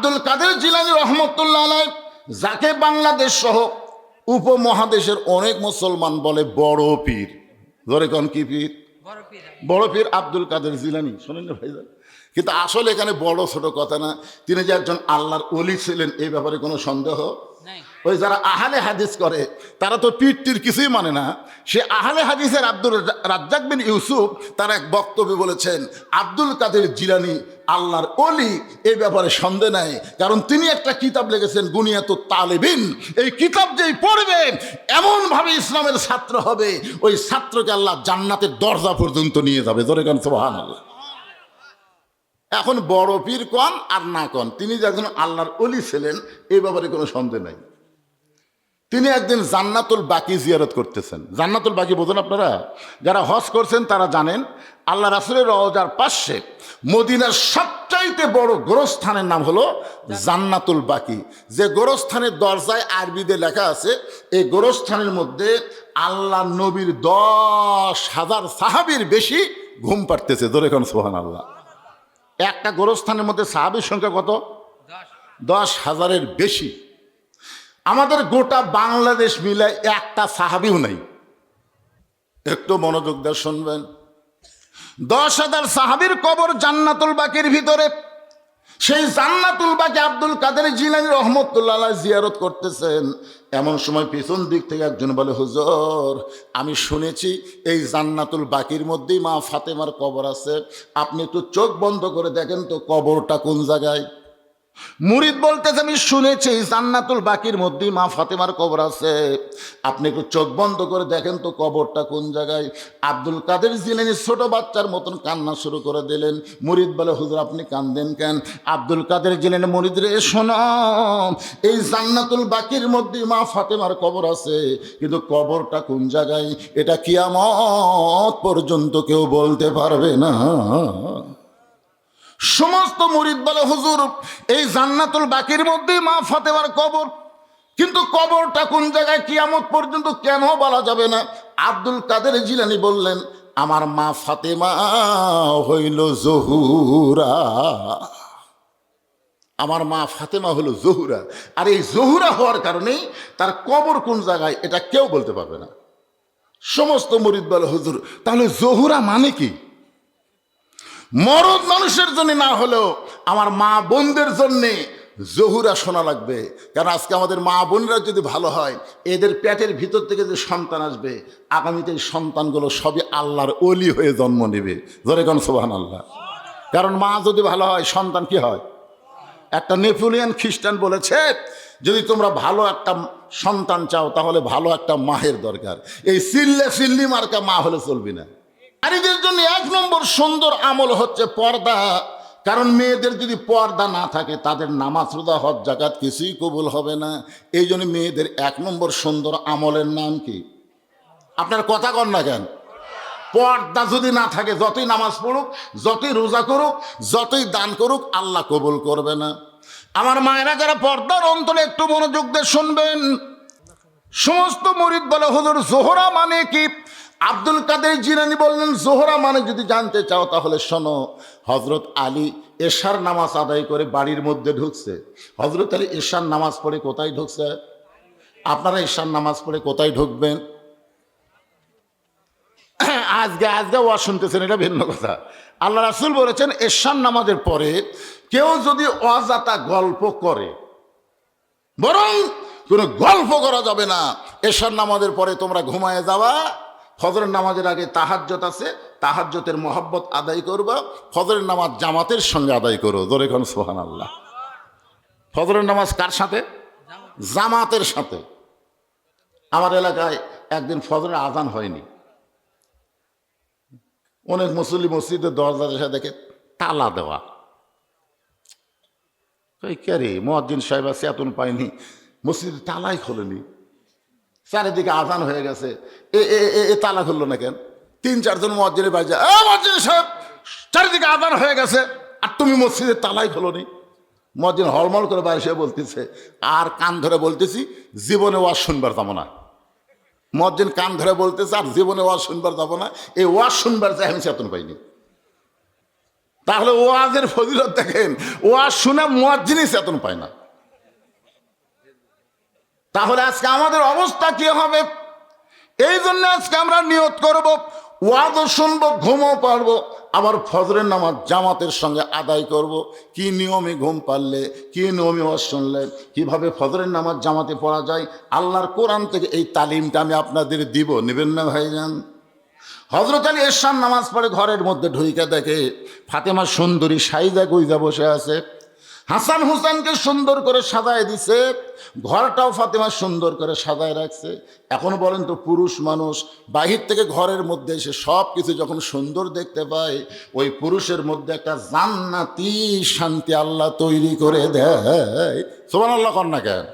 আব্দুল কাদের জিলানী রহমতুল্লাহ আলাইহ, যাকে বাংলাদেশ সহ উপমহাদেশের অনেক মুসলমান বলে বড় পীর। ধরে কোন কি পীর? বড় পীর আব্দুল কাদের জিলানী। শোনেন না ভাইজান, কিন্তু আসলে এখানে বড় ছোট কথা না, তিনি যে একজন আল্লাহর ওলি ছিলেন এই ব্যাপারে কোনো সন্দেহ। ওই যারা আহলে হাদিস করে তারা তো পীরটির কিছুই মানে না। সে আহলে হাদিসের আব্দুল রাজ্জাক বিন ইউসুফ তার এক বক্তব্যে বলেছেন আব্দুল কাদের জিলানী আল্লাহর ওলি, এই ব্যাপারে সন্দেহ নাই। কারণ তিনি একটা কিতাব লিখেছেন গুনিয়াতুত তালিবিন। এই কিতাব যেই পড়বে এমনভাবে ইসলামের ছাত্র হবে, ওই ছাত্রকে আল্লাহ জান্নাতের দরজা পর্যন্ত নিয়ে যাবে। জোরে কান সুবহানাল্লাহ। এখন বড় পীর কন আর না কন, তিনি যে একজন আল্লাহর ওলি ছিলেন এই ব্যাপারে কোনো সন্দেহ নাই। তিনি একদিন জান্নাতুল বাকি জিয়ারত করতেছেন। জান্নাতুল বাকি বোঝেন আপনারা? যারা হজ করছেন তারা জানেন, আল্লাহ রাসূলের রওজার পাশে মদিনার সবচাইতে বড় গোরস্থানের নাম হলো জান্নাতুল বাকি। যে গোরস্থানের দরজায় আরবিতে লেখা আছে, এই গোরস্থানের মধ্যে আল্লাহ নবীর 10,000 সাহাবীর বেশি ঘুম পাড়তেছে। জোরে কোন সুবহানাল্লাহ। একটা গোরস্থানের মধ্যে সাহাবীর সংখ্যা কত? 10,000-এর বেশি। আমাদের গোটা বাংলাদেশ মিলে একটা সাহাবীও নাই। একটু মনোযোগ দিয়ে শুনবেন। 10,000 সাহাবীর কবর জান্নাতুল বাকির ভিতরে। সেই জান্নাতুল বাকি আব্দুল কাদের জিলানী রহমতুল্লাহ আলাইহ জিয়ারত করতেছেন। এমন সময় পিছন দিক থেকে একজন বলে, হুজুর আমি শুনেছি এই জান্নাতুল বাকির মধ্যেই মা ফাতেমার কবর আছে, আপনি একটু চোখ বন্ধ করে দেখেন তো কবরটা কোন জায়গায়। মুরিদ বলতেছে আমি শুনেছি জান্নাতুল বাকির মধ্যেই মা ফাতেমার কবর আছে, আপনি একটু চোখ বন্ধ করে দেখেন তো কবরটা কোন জায়গায়। আব্দুল কাদের জিলানী ছোট বাচ্চার মতন কান্না শুরু করে দিলেন। মুরিদ বলে, হুজুর আপনি কান্দেন কেন? আব্দুল কাদের জিলানী মুরিদ রে শোনো, এই জান্নাতুল বাকির মধ্যেই মা ফাতেমার কবর আছে, কিন্তু কবরটা কোন জায়গায় এটা কিয়ামত পর্যন্ত কেউ বলতে পারবে না। সমস্ত মুরিদ বলে, হুজুর এই জান্নাতুল বাকির মধ্যেই মা ফাতেমার কবর, কিন্তু কবরটা কোন জায়গায় কিয়ামত পর্যন্ত কেন বলা যাবে না? আব্দুল কাদের জিলানী বললেন, আমার মা ফাতেমা হইল জহুরা। আমার মা ফাতেমা হলো জহুরা, আর এই জহুরা হওয়ার কারণেই তার কবর কোন জায়গায় এটা কেউ বলতে পারবে না। সমস্ত মুরিদ বলে, হুজুর তাহলে জহুরা মানে কি? মরদ মানুষের জন্য না হলেও আমার মা বোনদের জন্যে জহুরা শোনা লাগবে। কারণ আজকে আমাদের মা বোনরা যদি ভালো হয়, এদের পেটের ভিতর থেকে যে সন্তান আসবে, আগামীতে এই সন্তানগুলো সবই আল্লাহর ওলি হয়ে জন্ম নেবে। জোরে কোন সুবহানাল্লাহ। কারণ মা যদি ভালো হয় সন্তান কি হয়? একটা নেপোলিয়ান খ্রিস্টান বলেছে, যদি তোমরা ভালো একটা সন্তান চাও তাহলে ভালো একটা মায়ের দরকার। এই চিল্লি মার্কা মা হলে চলবি না। নারীদের জন্য 1 নম্বর সুন্দর আমল হচ্ছে পর্দা। কারণ মেয়েদের যদি পর্দা না থাকে তাদের নামাজ রোজা হজ যাকাত কিছুই কবুল হবে না। এই জন্য মেয়েদের 1 নম্বর সুন্দর আমলের নাম কি? আপনার কথা কন না কেন? পর্দা যদি না থাকে যতই নামাজ পড়ুক, যতই রোজা করুক, যতই দান করুক, আল্লাহ কবুল করবে না। আমার মায়েরা যারা পর্দার অন্তরে একটু মনোযোগ দিয়ে শুনবেন। সমস্ত মুরিদ বলে, হুজুর জোহরা মানে কি? আব্দুল কাদের জিলানী বললেন, জোহরা মানে যদি জানতে চাও তাহলে শোনো, হজরত আলী এশার নামাজ আদায় করে বাড়ির মধ্যে ঢুকছে। হজরত আলী এশার নামাজ পড়ে কোথায় ঢুকছে? আপনারা এশার নামাজ পড়ে কোথায় ঢুকবেন? আজকে ওয়াজ শুনতেছেন, এটা ভিন্ন কথা। আল্লাহ রাসূল বলেছেন এশার নামাজের পরে কেউ যদি অযথা গল্প করে, বরং কোনো গল্প করা যাবে না। এশার নামাজের পরে তোমরা ঘুমায় যাওয়া, ফজরের নামাজের আগে তাহাজ্জুদ আছে, তাহাজ্জুদের মহব্বত আদায় করবা, ফজরের নামাজ জামাতের সঙ্গে আদায় করো। জোরে কোন সুবহানাল্লাহ। ফজরের নামাজ কার সাথে? জামাতের সাথে। আমার এলাকায় একদিন ফজরের আজান হয়নি। অনেক মুসল্লি মসজিদের দরজার এসে দেখে তালা দেওয়া। কে রে, মুয়াজ্জিন সাহেব আছে এতন পাইনি, মসজিদে তালাই খোলেনি, চারিদিকে আজান হয়ে গেছে, এ তালা খুললো না কেন? 3-4 জন মুয়াজ্জিনের বাড়ি যায়, মুয়াজ্জিন সাহেব চারিদিকে আজান হয়ে গেছে আর তুমি মসজিদের তালাই খোলোনি। মুয়াজ্জিন হলমল করে বাইরে এসে বলতেছে, আর কান ধরে বলতেছি জীবনে ওয়াজ শুনবার যাবো না। মুয়াজ্জিন কান ধরে বলতেছে আর জীবনে ওয়াজ শুনবার যাবো না, এই ওয়াজ শুনবার যায় আমি চেতন পাইনি। তাহলে ওয়াজের ফজিলত দেখেন, ওয়াজ শুনে মুয়াজ্জিনই চেতন পায় না। তাহলে আজকে আমাদের অবস্থা কি হবে? এই জন্য আজকে আমরা নিয়ত করব, ওয়াজও শুনবো, ঘুমও পারবো, আবার ফজরের নামাজ জামাতের সঙ্গে আদায় করব। কি নিয়মে ঘুম পারলে, কি নিয়মে ওয়াজ শুনলে, কিভাবে ফজরের নামাজ জামাতে পড়া যায়, আল্লাহর কোরআন থেকে এই তালিমটা আমি আপনাদের দিব। নেবেন না ভাইজান? হযরত আলী এশার নামাজ পড়ে ঘরের মধ্যে ঢুইকা দেখে ফাতেমা সুন্দরী সাইদা গুইজা বসে আছে। হাসান হুসেনকে সুন্দর করে সাজায় দিছে, ঘরটাও ফাতেমা সুন্দর করে সাজায় রাখছে। এখন বলেন তো, পুরুষ মানুষ বাহির থেকে ঘরের মধ্যে এসে সব কিছু যখন সুন্দর দেখতে পায়, ওই পুরুষের মধ্যে একটা জান্নাতি শান্তি আল্লাহ তৈরি করে দেয়। সুবহানাল্লাহ কর না কেন?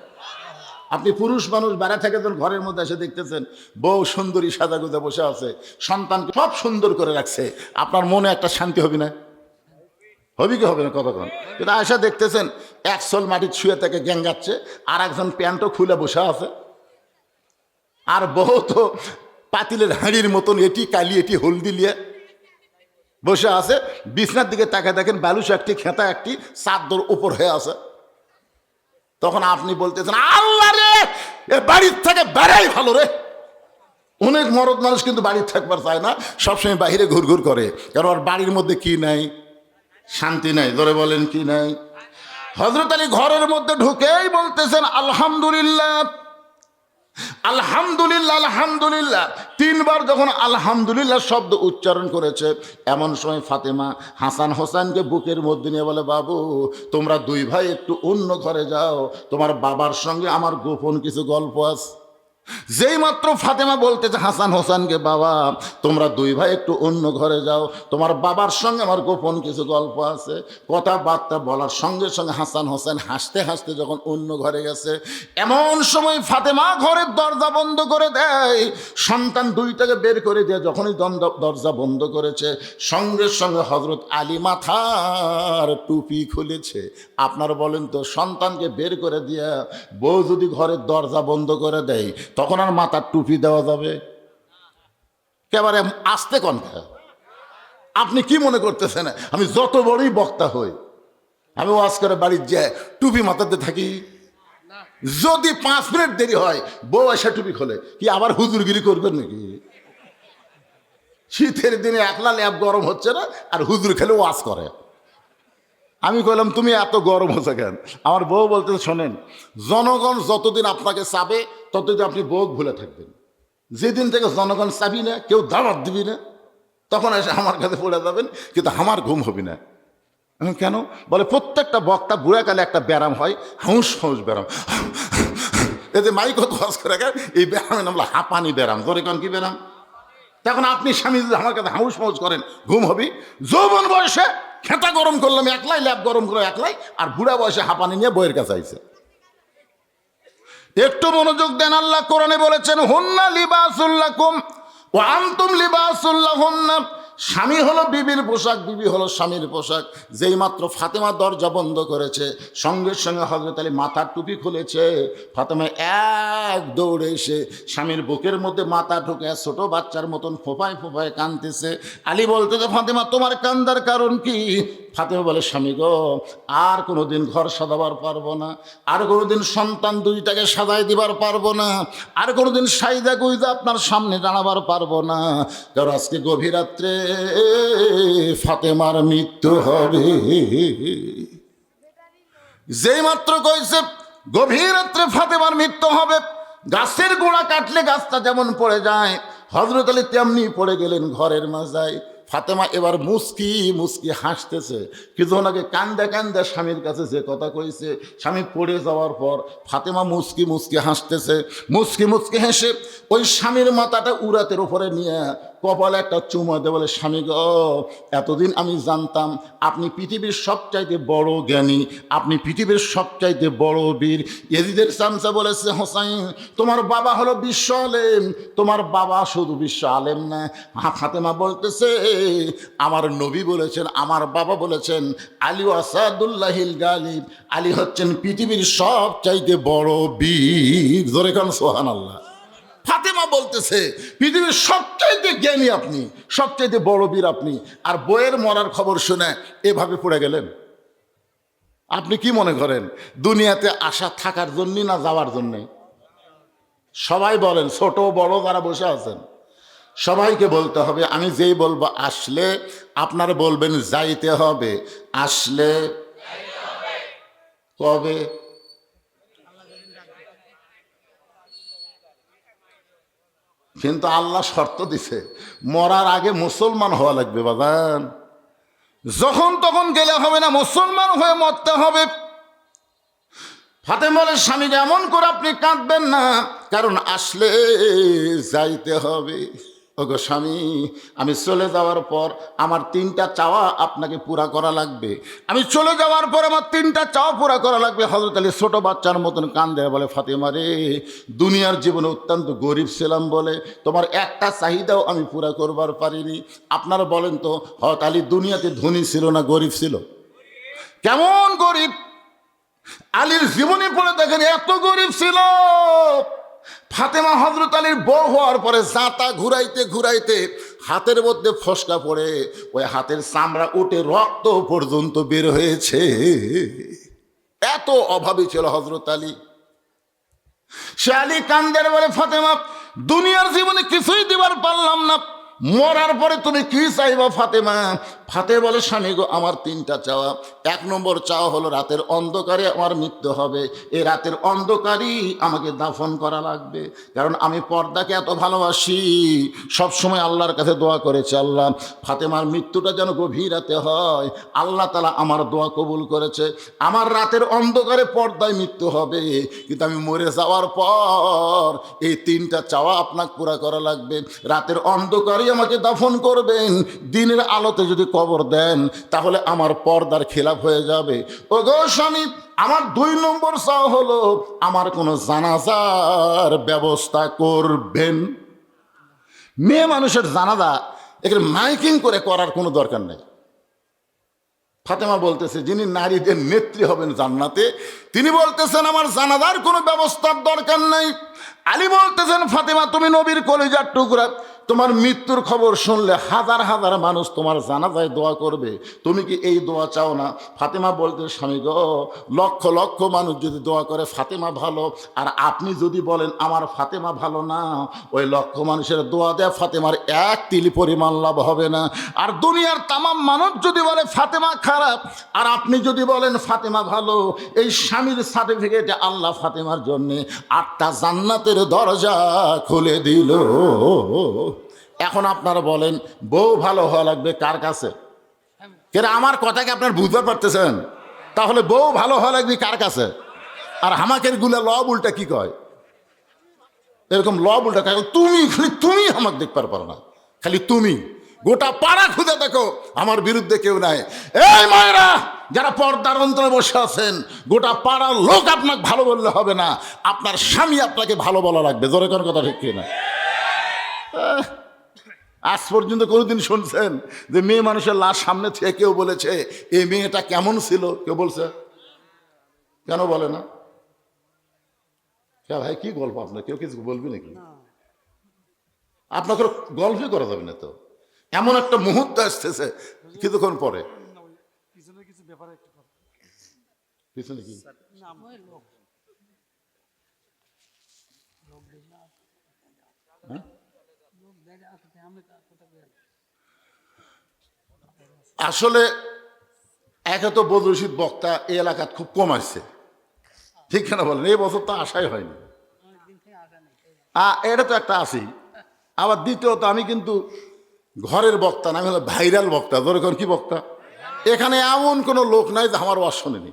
আপনি পুরুষ মানুষ বেড়া থেকে যখন ঘরের মধ্যে এসে দেখতেছেন বউ সুন্দরী সাজাগুজা বসে আছে, সন্তানকে সব সুন্দর করে রাখছে, আপনার মনে একটা শান্তি হবে না? হবে কি হবে না? কতক্ষণ কিন্তু এসে দেখতেছেন এক সোল মাটির শুয়ে থেকে গ্যাঙ্গাচ্ছে, আর একজন প্যান্টও খুলে বসে আছে, আর বউ তো পাতিলের হাঁড়ির মতন এটি কালি এটি হলদি লিয়ে বসে আছে। বিছনার দিকে তাকায় দেখেন বালুস একটি, খেতা একটি, চাদর উপর হয়ে আছে। তখন আপনি বলতেছেন, আল্লাহ রে, এ বাড়ির থেকে বেড়াই ভালো রে। অনেক মরদ মানুষ কিন্তু বাড়ির থাকবার চায় না, সবসময় বাইরে ঘুরঘুর করে, কারণ ওর বাড়ির মধ্যে কি নাই? শান্তি নাই। ধরে বলেন কি নাই? হযরত আলী ঘরের মধ্যে ঢুকেই বলতেছেন আলহামদুলিল্লাহ, আলহামদুলিল্লাহ, আলহামদুলিল্লাহ। তিনবার যখন আলহামদুলিল্লাহ শব্দ উচ্চারণ করেছে, এমন সময় ফাতেমা হাসান হোসেনকে বুকের মধ্যে নিয়ে বলে, বাবু তোমরা দুই ভাই একটু অন্য ঘরে যাও, তোমার বাবার সঙ্গে আমার গোপন কিছু গল্প আছে। যেই মাত্র ফাতেমা বলতেছে হাসান হোসেনকে, বাবা তোমরা দুই ভাই একটু অন্য ঘরে যাও, তোমার বাবার সঙ্গে আমার গোপন কিছু গল্প আছে, কথাবার্তা বলার সঙ্গে সঙ্গে হাসান হোসেন হাসতে হাসতে যখন অন্য ঘরে গেছে, এমন সময় ফাতেমা ঘরের দরজা বন্ধ করে দেয়। সন্তান দুইটাকে বের করে দিয়ে যখনই দরজা বন্ধ করেছে, সঙ্গে সঙ্গে হযরত আলী মাথার টুপি খুলেছে। আপনার বলেন তো, সন্তানকে বের করে দিয়ে বউ যদি ঘরের দরজা বন্ধ করে দেয়, তখন আর মাথার টুপি দেওয়া যাবে? একেবারে আস্তে কণ্ঠে। আপনি কি মনে করতেছেন আমি যত বড়ই বক্তা হই, আমি ওয়াজ করে বাড়ির যে টুপি মাথাতে থাকি? যদি 5 মিনিট দেরি হয়, বউ এসে টুপি খোলে, কি আবার হুজুরগিরি করবেন নাকি? শীতের দিনে একলা ল্যাব গরম হচ্ছে না, আর হুজুর খেলে ওয়াজ করে। আমি কইলাম তুমি এত গরম হচ্ছে কেন? আমার বউ বলতে, শোনেন, জনগণ যতদিন আপনাকে চাবে ততদিন আপনি বউ ভুলে থাকবেন। যেদিন থেকে জনগণ চাবি না, কেউ দাওয়াত দিবি না, তখন এসে আমার কাছে পড়ে যাবেন, কিন্তু আমার ঘুম হবি না। কেন? বলে প্রত্যেকটা বক্তা বুড়াকালে একটা ব্যায়াম হয়, হাউস হাউস ব্যায়াম। এই যে মাইক ওয়াজ করে এই ব্যায়ামের নাম হলো হাঁপানি ব্যায়াম। ধরে কোন কি ব্যায়াম? তখন আপনি স্বামী যদি আমার কাছে হাউস হাউস করেন, ঘুম হবি। যৌবন বয়সে খেতা গরম করলাম একলাই, ল্যাব গরম করে একলাই, আর বুড়া বয়সে হাঁপানি নিয়ে বইয়ের কাছে আইছে। একটু মনোযোগ দেন, আল্লাহ কোরআনে বলেছেন, হুন্না লিবাসুল লাকুম ওয়া আনতুম লিবাসুল লাহুন্না। স্বামী হলো বিবির পোশাক, বিবি হলো স্বামীর পোশাক। যেই মাত্র ফাতেমা দরজা বন্ধ করেছে, সঙ্গে সঙ্গে হযরত আলী মাথার টুপি খুলেছে। ফাতেমা এক দৌড়ে এসে স্বামীর বুকের মধ্যে মাথা ঢুকে ছোট বাচ্চার মতন ফোঁপায় ফোঁপায় কাঁদতেছে। আলী বলতেছে, ফাতেমা তোমার কান্দার কারণ কি? ফাতেমা বলে, স্বামী গো, আর কোনোদিন ঘর সাজাবার পারবো না, আর কোনোদিন সন্তান দুইটাকে সাজাই দিবার পারবো না, আর কোনোদিন সাইদা গুইদা আপনার সামনে দাঁড়াবার পারবো না, কারণ আজকে গভীর রাত্রে ফাতেমার মৃত্যু হবে। যেই মাত্র কইছে গভীর রাত্রে ফাতেমার মৃত্যু হবে, গাছের গোড়া কাটলে গাছটা যেমন পড়ে যায়, হযরত আলী তেমনি পড়ে গেলেন ঘরের মাজায়। ফাতেমা এবার মুস্কি মুস্কি হাসতেছে। কিছুক্ষণ আগে কান্দে কান্দে স্বামীর কাছে যে কথা কইছে, স্বামী পড়ে যাওয়ার পর ফাতেমা মুস্কি মুস্কি হাসতেছে। মুস্কি মুস্কি হেসে ওই স্বামীর মাথাটা উরাতের উপরে নিয়ে কপালে একটা চুমা দে বলে, স্বামী গো, এতদিন আমি জানতাম আপনি পৃথিবীর সবচাইতে বড় জ্ঞানী, আপনি পৃথিবীর সবচাইতে বড় বীর। এজিদের চামচা বলেছে, হোসাইন তোমার বাবা হলো বিশ্ব আলেম, তোমার বাবা শুধু বিশ্ব আলেম না। ফাতেমা বলতেছে, আমার নবী বলেছেন, আমার বাবা বলেছেন, আলী আসাদুল্লাহিল গালিব, আলী হচ্ছেন পৃথিবীর সবচাইতে বড় বীর। জোরে কান সুবহানাল্লাহ। ফাতেমা বলতে বলতেছে পৃথিবীর সবচাইতে জ্ঞানী আপনি, সবচাইতে বড় বীর আপনি, আর বইয়ের মরার খবর শুনে এভাবে পড়ে গেলেন। আপনি কি মনে করেন দুনিয়াতে আসা থাকার জন্য না যাওয়ার জন্যে? সবাই বলেন, ছোট বড় যারা বসে আছেন সবাইকে বলতে হবে, আমি যেই বলবো আসলে আপনারা বলবেন যাইতে হবে। আসলে কবে? কিন্তু আল্লাহ শর্ত দিছে মরার আগে মুসলমান হওয়া লাগবে বাজান। যখন তখন গেলে হবে না, মুসলমান হয়ে মরতে হবে। ফাতেমা বলে স্বামীকে এমন করে আপনি কাঁদবেন না, কারণ আসলে যাইতে হবে। ওগো স্বামী, আমি চলে যাওয়ার পর আমার 3টা চাওয়া আপনাকে পুরা করা লাগবে। আমি চলে যাওয়ার পর আমার 3টা চাওয়া পুরা করা লাগবে। হযরত আলী ছোট বাচ্চার মতন কান্দে, বলে ফাতেমা রে, দুনিয়ার জীবনে অত্যন্ত গরিব ছিলাম বলে তোমার একটা চাহিদাও আমি পুরা করবার পারিনি। আপনারা বলেন তো, হযরত আলী দুনিয়াতে ধনী ছিল না গরিব ছিল? কেমন গরিব! আলীর জীবনী পড়ে দেখেন এত গরিব ছিল। ফাতেমা হযরত আলীর বউ হওয়ার পরে জাঁতা ঘুরাইতে ঘুরাইতে হাতের মধ্যে ফসকা পড়ে ওই হাতের চামড়া উঠে রক্ত পর্যন্ত বের হয়েছে। এত অভাবী ছিল হযরত আলী। সে আলী কান্দের বলে, ফাতেমা, দুনিয়ার জীবনে কিছুই দিবার পারলাম না, মরার পরে তুমি কি চাইবা ফাতেমা? ফাতেমা বলে, স্বামী গো, আমার 3টা চাওয়া। 1 নম্বর চাওয়া হলো রাতের অন্ধকারে আমার মৃত্যু হবে। এই রাতের অন্ধকারেই আমাকে দাফন করা লাগবে, কারণ আমি পর্দাকে এত ভালোবাসি। সব সময় আল্লাহর কাছে দোয়া করেছে, আল্লাহ ফাতেমার মৃত্যুটা যেন গভীর রাতে হয়। আল্লাহ তাআলা আমার দোয়া কবুল করেছে। আমার রাতের অন্ধকারে পর্দায় মৃত্যু হবে, কিন্তু আমি মরে যাওয়ার পর এই 3টা চাওয়া আপনাকে পুরা করা লাগবে। রাতের অন্ধকারে আমাকে দাফন করবেন, দিনের আলোতে যদি কবর দেন তাহলে আমার পর্দার খেলাফ হয়ে যাবে। ওগো স্বামী, আমার 2 নম্বর চাওয়া হলো আমার কোনো জানাজার ব্যবস্থা করবেন। মেয়ে মানুষের জানাজা এখানে মাইকিং করে করার কোনো দরকার নেই। ফাতেমা বলতেছে, যিনি নারীদের নেত্রী হবেন জান্নাতে, তিনি বলতেছেন আমার জানাজার কোনো ব্যবস্থার দরকার নাই। আলী বলতেছেন, ফাতেমা, তুমি নবীর কলিজার টুকরা, তোমার মৃত্যুর খবর শুনলে হাজার হাজার মানুষ তোমার জানাজায় দোয়া করবে, তুমি কি এই দোয়া চাও না? ফাতেমা বলতে, স্বামী গো, লক্ষ লক্ষ মানুষ যদি দোয়া করে ফাতেমা ভালো, আর আপনি যদি বলেন আমার ফাতেমা ভালো না, ওই লক্ষ মানুষের দোয়া দেয় ফাতেমার 1 তিল পরিমাণ লাভ হবে না। আর দুনিয়ার তামাম মানুষ যদি বলে ফাতেমা খারাপ, আর আপনি যদি বলেন ফাতেমা ভালো, এই স্বামীর সার্টিফিকেটে আল্লাহ ফাতেমার জন্যে 8টা জান্নাতের দরজা খুলে দিল। এখন আপনারা বলেন, বউ ভালো হওয়া লাগবে কার কাছে? কেন আমার কথাকে আপনার বুঝতে পারতেছেন? তাহলে বউ ভালো হওয়া লাগবে কার কাছে? আর হামাকের গুলা লব উল্টা কি কয়, এরকম লব উল্টা খালি তুমি আমাকে দেখতে পারো না, খালি তুমি। গোটা পাড়া খুঁজে দেখো আমার বিরুদ্ধে কেউ নাই। এই মায়েরা যারা পর্দার অন্তরে বসে আছেন, গোটা পাড়ার লোক আপনাকে ভালো বললে হবে না, আপনার স্বামী আপনাকে ভালো বলা লাগবে। জোরে কোন কথা ঠিক কিনা? আজ পর্যন্ত কোনোদিন শুনছেন যে মেয়ে মানুষের লাশ সামনে থেকে কেউ বলেছে এই মেয়েটা কেমন ছিল? কেউ বলছে? কেন বলে না? ভাই কি গল্প আপনার, কেউ কিছু বলবি নাকি? আপনাকে গল্পই করা যাবে না তো, এমন একটা মুহূর্ত আসতেছে কিছুক্ষণ পরে। পিছনে কি আসলে একে তো বদরশীদ বক্তা এই এলাকায় খুব কম আসছে, ঠিক না বলেন? এই বছর তো আশাই হয়নি। এটা তো একটা আসি। আবার দ্বিতীয়ত আমি কিন্তু ঘরের বক্তা না, আমি হলো ভাইরাল বক্তা। ধরে কোন কি বক্তা? এখানে এমন কোনো লোক নাই যে আমার ওয়াজ শোনেনি।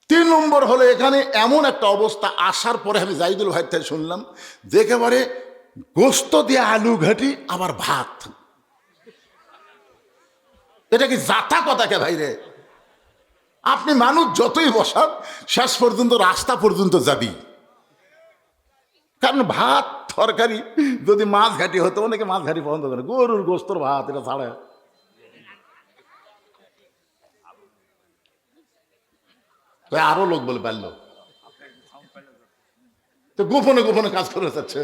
3 নম্বর হলো এখানে এমন একটা অবস্থা আসার পরে আমি জাহিদুল ভাই থেকে শুনলাম যে একেবারে গোস্ত দিয়ে আলু ঘাটি আবার ভাত। এটা কি জাতা কথাকে ভাইরে? আপনি মানুষ যতই বসান শেষ পর্যন্ত রাস্তা পর্যন্ত যাবি, কারণ ভাত তরকারি যদি মাছ ঘাটি হতো, অনেকে মাছ ঘাটি পছন্দ করে, গরুর গোস্তর ভাত এটা ছাড়া। আরো লোক বলে পারল তো গোপনে গোপনে কাজ করে যাচ্ছে।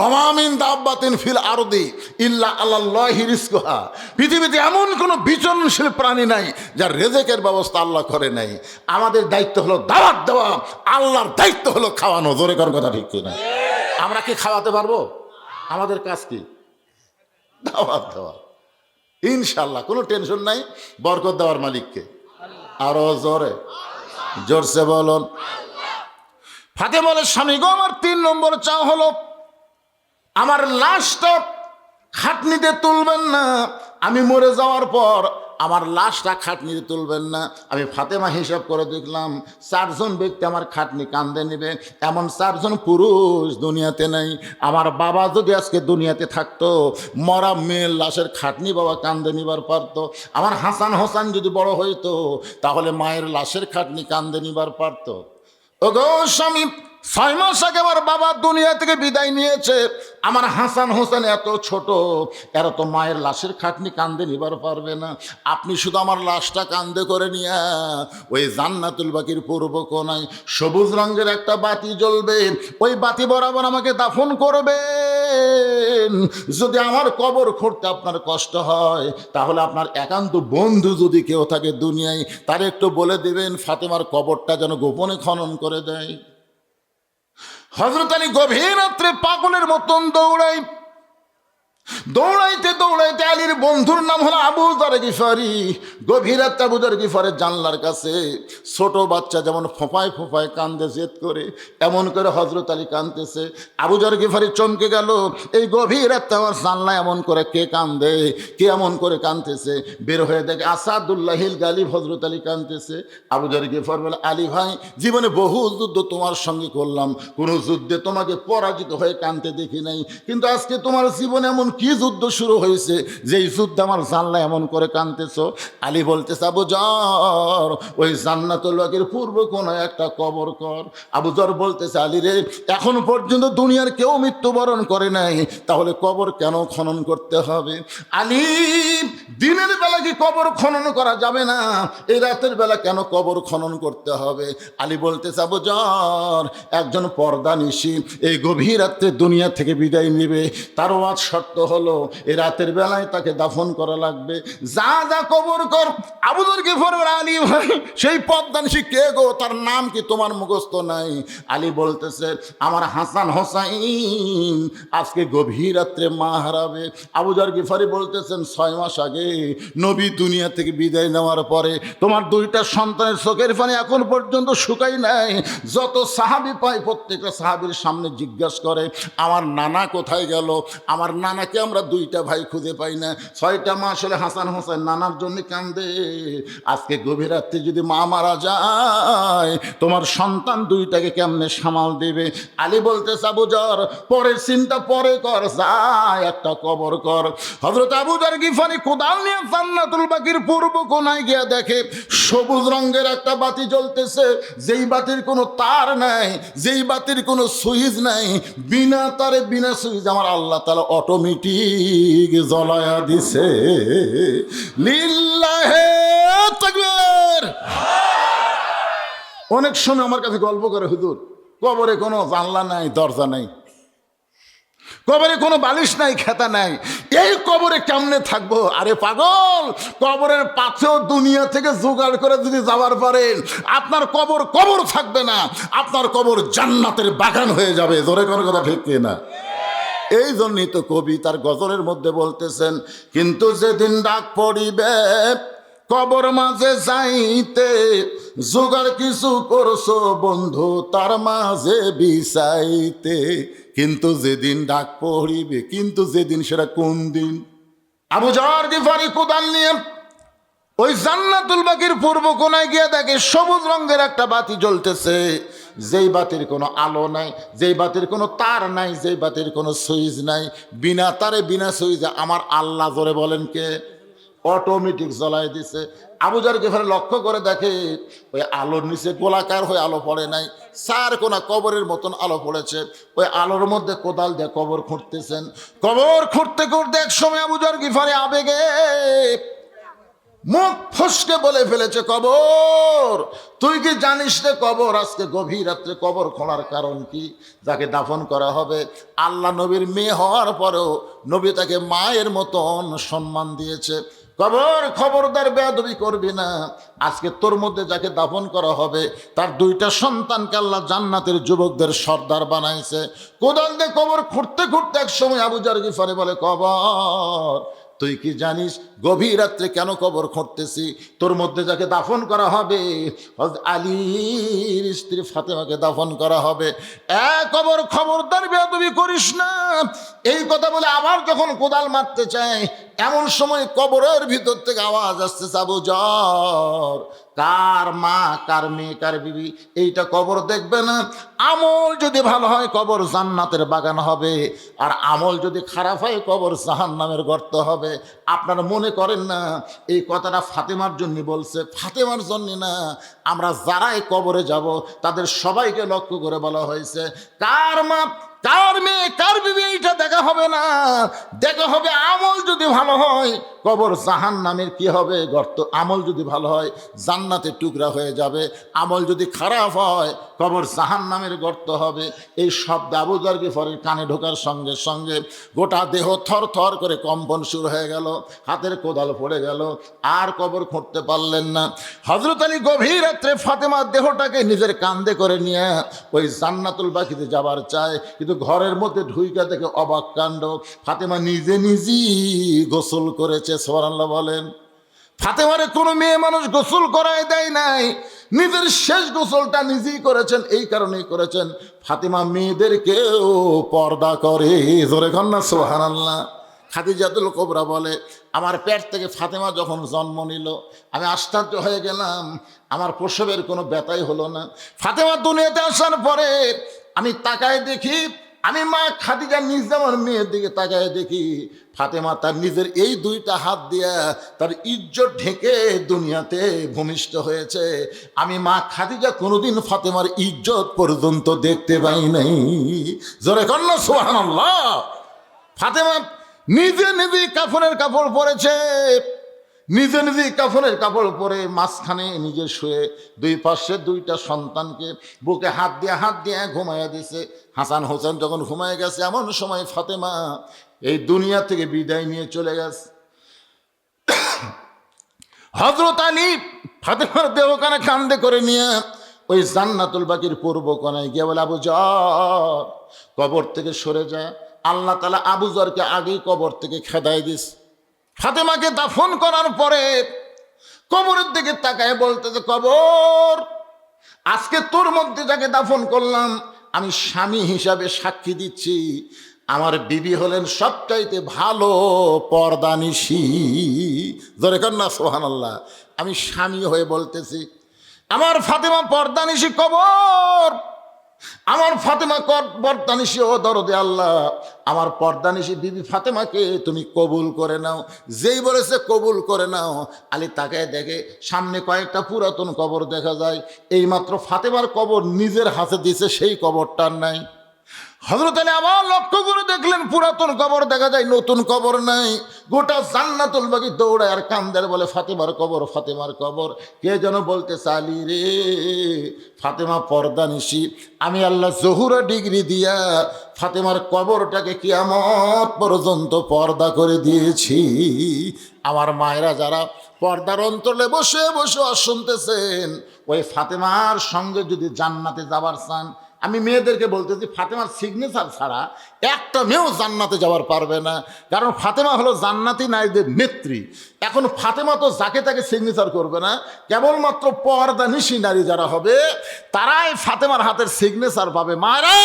অমামিন দাব্বাতিন ফিল আরদি ইল্লা আলাল্লাহি রিজকুহা। পৃথিবীতে এমন কোনো বিচরণশীল প্রাণী নাই যার রেজেকের ব্যবস্থা আল্লাহ করে নাই। আমাদের দায়িত্ব হলো দাওয়াত দেওয়া, আল্লাহর দায়িত্ব হলো খাওয়ানো। জোরে কর কথা ঠিক কিনা? আমরা কি খাওয়াতে পারবো? আমাদের কাজ কি? দাওয়াত দেওয়া। ইনশাল্লাহ কোনো টেনশন নাই, বরকত দেওয়ার মালিককে। আরো জোরে, জোরসে বলুন। ফাতেমা বলে, স্বামী গো, আমার 3 নম্বর চাও হলো আমার লাশটা খাটনিতে তুলবেন না। আমি মরে যাওয়ার পর আমার লাশটা খাটনিতে তুলবেন না। আমি ফাতেমা হিসাব করে দেখলাম 4 জন ব্যক্তি আমার খাটনি কান্দে নেবে, এমন 4 জন পুরুষ দুনিয়াতে নাই। আমার বাবা যদি আজকে দুনিয়াতে থাকতো, মরা মেয়ের লাশের খাটনি বাবা কান্দে নিবার পারতো। আমার হাসান হোসেন যদি বড় হইতো, তাহলে মায়ের লাশের খাটনি কান্দে নিবার পারতো। ওগো স্বামী, 6 মাস আগে আমার বাবা দুনিয়া থেকে বিদায় নিয়েছে। আমার হাসান হোসেন এত ছোট, এরা তো মায়ের লাশের খাটনি কান্দে নিবার পারবে না। আপনি শুধু আমার লাশটা কান্দে করে নিয়ে ওই জান্নাতুল বাকির পূর্ব কোণায় সবুজ রঙের একটা বাতি জ্বলবে, ওই বাতি বরাবর আমাকে দাফন করবেন। যদি আমার কবর খুঁড়তে আপনার কষ্ট হয়, তাহলে আপনার একান্ত বন্ধু যদি কেউ থাকে দুনিয়ায়, তার একটু বলে দিবেন ফাতেমার কবরটা যেন গোপনে খনন করে দেয়। হযরত আলী গভীর রাত্রে পাগলের মতন দৌড়াইতে দৌড়াইতে, আলীর বন্ধুর নাম হলো আবু যর গিফারি। গভীর রাতে আবু যর গিফারের জানলার কাছে ছোট বাচ্চা যেমন ফোঁপায় ফোঁপায় কান্দে জেদ করে, এমন করে হযরত আলী কাঁদতেছে। আবু যর গিফারি চমকে গেল, এই গভীর রাতে আমার জানলা এমন করে কে কান্দে, কে এমন করে কাঁদতেছে? বের হয়ে দেখে আসাদুল্লাহিল গালিব হযরত আলী কাঁদতেছে। আবু যর গিফার বলে, আলী ভাই, জীবনে বহু যুদ্ধ তোমার সঙ্গে করলাম, কোনো যুদ্ধে তোমাকে পরাজিত হয়ে কাঁদতে দেখি নাই, কিন্তু আজকে তোমার জীবনে এমন কি যুদ্ধ শুরু হয়েছে যেই যুদ্ধ আমার জানলা এমন করে কাঁদতেছো? আলী বলতেছে, আবু যর, ওই জান্নাতুল বাকির পূর্ব কোণায় একটা কবর কর। আবু যর বলতেছে, আলী রে, এখন পর্যন্ত দুনিয়ার কেউ মৃত্যুবরণ করে নাই, তাহলে কবর কেন খনন করতে হবে? আলী, দিনের বেলা কি কবর খনন করা যাবে না? এই রাতের বেলা কেন কবর খনন করতে হবে? আলী বলতেছে, আবু যর, একজন পর্দানিশী এই গভীর রাত্রে দুনিয়া থেকে বিদায় নেবে, তার ওয়াজ শর্ত হলো এই রাতের বেলায় তাকে দাফন করা লাগবে। যা যা কবর কর। আবু যর গিফার বলে, আলী ভাই, সেই পদ্মানিশী কে গো? তার নাম কি তোমার মুখস্থ নাই? আলী বলতেছে, আমার হাসান হোসাইন আজকে গভীর রাত্রে মা হারাবে। আবু যর গিফারি বলতেছেন, 6 মাস আগে নবী দুনিয়া থেকে বিদায় নেওয়ার পরে তোমার 2টা সন্তানের চোখের পানি এখন পর্যন্ত শুকাই নাই। যত সাহাবী পায় প্রত্যেকটা সাহাবীর সামনে জিজ্ঞাসা করে, আমার নানা কোথায় গেল? আমার নানাকে আমরা 2টা ভাই খুঁজে পাই না। 6টা মাস হলে হাসান হোসেন নানার জন্য কান্দে। আজকে গভীর রাত্রে যদি মা মারা যায়, তোমার সন্তান 2টাকে কেমনে সামাল দেবে? আলী বলতেছে, আবু যর, পরের চিন্তা পরে কর, যায় একটা কবর কর। হযরত আবু যর গিফারি কোদাল নিয়ে জান্নাতুল বাকির পূর্ব কোণায় গিয়ে দেখে সবুজ রঙের একটা বাতি জ্বলতেছে, যেই বাতির কোনো তার নাই, যেই বাতির কোনো সুইচ নাই, বিনা তারে বিনা সুইচ আমার আল্লাহ তাআলা অটোমেটিক জ্বলায়া দিছে। লিল্লাহে তাকবীর। অনেক সময় আমার কাছে গল্প করে, হুজুর, কবরে কোনো জানলা নাই, দরজা নাই, কবরে কোনো বালিশ নাই, খেতা নাই, এই কবরে কেমনে থাকবো? আরে পাগল, কবরের পাশেও দুনিয়া থেকে জোগাড় করে যদি যাওয়ার পারেন, আপনার কবর কবর থাকবে না, আপনার কবর জান্নাতের বাগান হয়ে যাবে। জোরে কোনো কথা ঠিক না? এই জন্যই তো কবি তার গজলের মধ্যে বলতেছেন, কিন্তু যেদিন ডাক পড়িবে কবর মাঝে যাইতে, জোগাড় কিছু করছো বন্ধু তার মাঝে বিছাইতে। কিন্তু যেদিন ডাক পড়িবে, কিন্তু যেদিন, সেটা কোন দিন? আবু যর গিফারি কোদাল নিয়ে ওই জান্নাতুল বাকির পূর্ব কোণায় গিয়ে দেখে সবুজ রঙের একটা বাতি জ্বলতেছে, যেই বাতির কোনো আলো নাই, যেই বাতির কোনো তার নাই, যেই বাতির কোনো সুইচ নাই, বিনা তারে বিনা সুইচে আমার আল্লাহ, জোরে বলেন কে, অটোমেটিক জ্বলাই দিছে। আবু যর গিফারি লক্ষ্য করে দেখে ওই আলোর নিচে গোলাকার হয়ে আলো পড়ে নাই, 4 কোণা কবরের মতন আলো পড়েছে। ওই আলোর মধ্যে কোদাল দিয়ে কবর খুঁড়তেছেন। কবর খুঁড়তে খুঁড়তে এক সময় আবু যর গিফারি আবেগে মুখ ফসকে বলে ফেলেছে, কবর তুই কি জানিস রে কবর আজকে গভীর রাত্রে কবর খোঁড়ার কারণ কি? যাকে দাফন করা হবে আল্লাহ নবীর মেয়ে হওয়ার পরেও নবী তাকে মায়ের মতন সম্মান দিয়েছে। কবর খবরদার বেয়াদবি করবি না। আজকে তোর মধ্যে যাকে দাফন করা হবে তার দুইটা সন্তানকে আল্লাহ জান্নাতের যুবকদের সর্দার বানাইছে। কোদাল দিয়ে কবর খুঁড়তে খুঁড়তে এক সময় আবু জার গিফারি বলে, কবর তুই কি জানিস গভীর রাত্রে কেন কবর খুঁড়তেছি? তোর মধ্যে যাকে দাফন করা হবে হযরত আলীর স্ত্রী ফাতেমাকে দাফন করা হবে। কবর খবরদার বেয়াদবি করিস না। এই কথা বলে আবার যখন কোদাল মারতে চায় এমন সময় কবরের ভিতর থেকে আওয়াজ আসতেছে, আবু জার কার মা কার মেয়ে কার বিবি এইটা কবর দেখবে না। আমল যদি ভালো হয় কবর জান্নাতের বাগান হবে, আর আমল যদি খারাপ হয় কবর জাহান্নামের গর্ত হবে। আপনারা মনে করেন না এই কথাটা ফাতেমার জন্য বলছে? ফাতেমার জন্য না, আমরা যারাই কবরে যাব তাদের সবাইকে লক্ষ্য করে বলা হয়েছে, কার মা কার মেয়ে কার বিবি এইটা দেখা হবে না, দেখা হবে আমল যদি ভালো হয় কবর জাহান্নামের কি হবে গর্ত, আমল যদি ভালো হয় জান্নাতের টুকরা হয়ে যাবে, আমল যদি খারাপ হয় কবর জাহান্নামের গর্ত হবে। এই শব্দ আবু যর গিফারির কানে ঢোকার সঙ্গে সঙ্গে গোটা দেহ থর থর করে কম্পন শুরু হয়ে গেল, হাতের কোদাল পড়ে গেল, আর কবর খুঁড়তে পারলেন না। হযরত আলী গভীর রাত্রে ফাতেমার দেহটাকে নিজের কাঁধে করে নিয়ে ওই জান্নাতুল বাকিতে যাবার চায়, কিন্তু ঘরের মধ্যে ঢুইকা দেখে অবাক কাণ্ড, ফাতেমা নিজে নিজেই গোসল করেছে। সুবহানাল্লাহ বলেন। ফাতেমারে কোনো মেয়ে মানুষ গোসল করায় দেয় নাই, নিজের শেষ গোসলটা নিজেই করেছেন। এই কারণেই করেছেন ফাতেমা মেয়েদেরকেও পর্দা করে। জোরে কন্যা সুবহানাল্লাহ। খাদিজাতুল কুবরা বলে, আমার পেট থেকে ফাতেমা যখন জন্ম নিল আমি আশ্চর্য হয়ে গেলাম, আমার প্রসবের কোনো ব্যথাই হলো না। ফাতেমা দুনিয়াতে আসার পরে আমি তাকায় দেখি, আমি মা খাদিজা নিজে আমার মেয়ের দিকে তাকায় দেখি ফাতেমা তার নিজের এই দুইটা হাত দিয়া তার ইজ্জত ঢেকে দুনিয়াতে ভূমিষ্ঠ হয়েছে। আমি মা খাদিজা কোনোদিন ফাতেমার ইজ্জত পর্যন্ত দেখতে পাই নাই। জোরে কন্যা সুবহানাল্লাহ। ফাতেমা নিজে নিজে কাফনের কাপড় পরেছে, নিজে নিজে কাফনের কাপড় পরে মাঝখানে নিজে শুয়ে দুই পাশে দুইটা সন্তানকে বুকে হাত দিয়ে ঘুমাইয়া দিছে। হাসান হোসেন যখন ঘুমায় গেছে এমন সময় ফাতেমা এই দুনিয়া থেকে বিদায় নিয়ে চলে গেছে। হযরত আলী ফাতেমার দেহখানা কাঁধে করে নিয়ে ওই জান্নাতুল বাকির পূর্ব কোণায় গিয়ে বলে, আবু যর কবর থেকে সরে যায়। আল্লাহ তাআলা আবু যরকে আগেই কবর থেকে খেদাই দিস। ফাতেমাকে দাফন করার পরে কবরের দিকে তাকায় বলতেছে, কবর আজকে তোর মধ্যে যাকে দাফন করলাম আমি স্বামী হিসাবে সাক্ষী দিচ্ছি, আমার বিবি হলেন সবচাইতে ভালো পর্দানিশী। জোরে কন্যা সুবহানাল্লাহ। আমি স্বামী হয়ে বলতেছি আমার ফাতেমা পর্দানিশী। কবর আমার ফাতেমা পর্দানিশী, ও দরদে আল্লাহ আমার পর্দানিশী বিবি ফাতেমাকে তুমি কবুল করে নাও। যেই বলেছে কবুল করে নাও, আলী তাকায় দেখে সামনে কয়েকটা পুরাতন কবর দেখা যায়। এইমাত্র ফাতেমার কবর নিজের হাতে দিছে, সেই কবরটার নাই। হযরত আলী আবার লক্ষ্য করে দেখলেন পুরাতন কবর দেখা যায়, নতুন কবর নাই। গোটা জান্নাতুল বাকি দৌড়ায় আর কান্দার বলে, ফাতেমার কবর ফাতেমার কবর। কে যেন বলতে চালি রে ফাতেমা পর্দানিশী, আমি আল্লাহ জহুরা ডিগ্রি দিয়া ফাতেমার কবরটাকে কিয়ামত পর্যন্ত পর্দা করে দিয়েছি। আমার মায়েরা যারা পর্দার অন্তরে বসে বসে শুনতেছেন, ওই ফাতেমার সঙ্গে যদি জান্নাতে যাবার চান, আমি মেয়েদেরকে বলতেছি ফাতেমার সিগনেচার ছাড়া একটা মেয়েও জান্নাতে যাওয়ার পারবে না। কারণ ফাতেমা হলো জান্নাতি নারীদের নেত্রী। এখন ফাতেমা তো যাকে তাকে সিগনেচার করবে না, কেবলমাত্র পর্দানিশী নারী যারা হবে তারাই ফাতেমার হাতের সিগনেচার পাবে। মায়েরা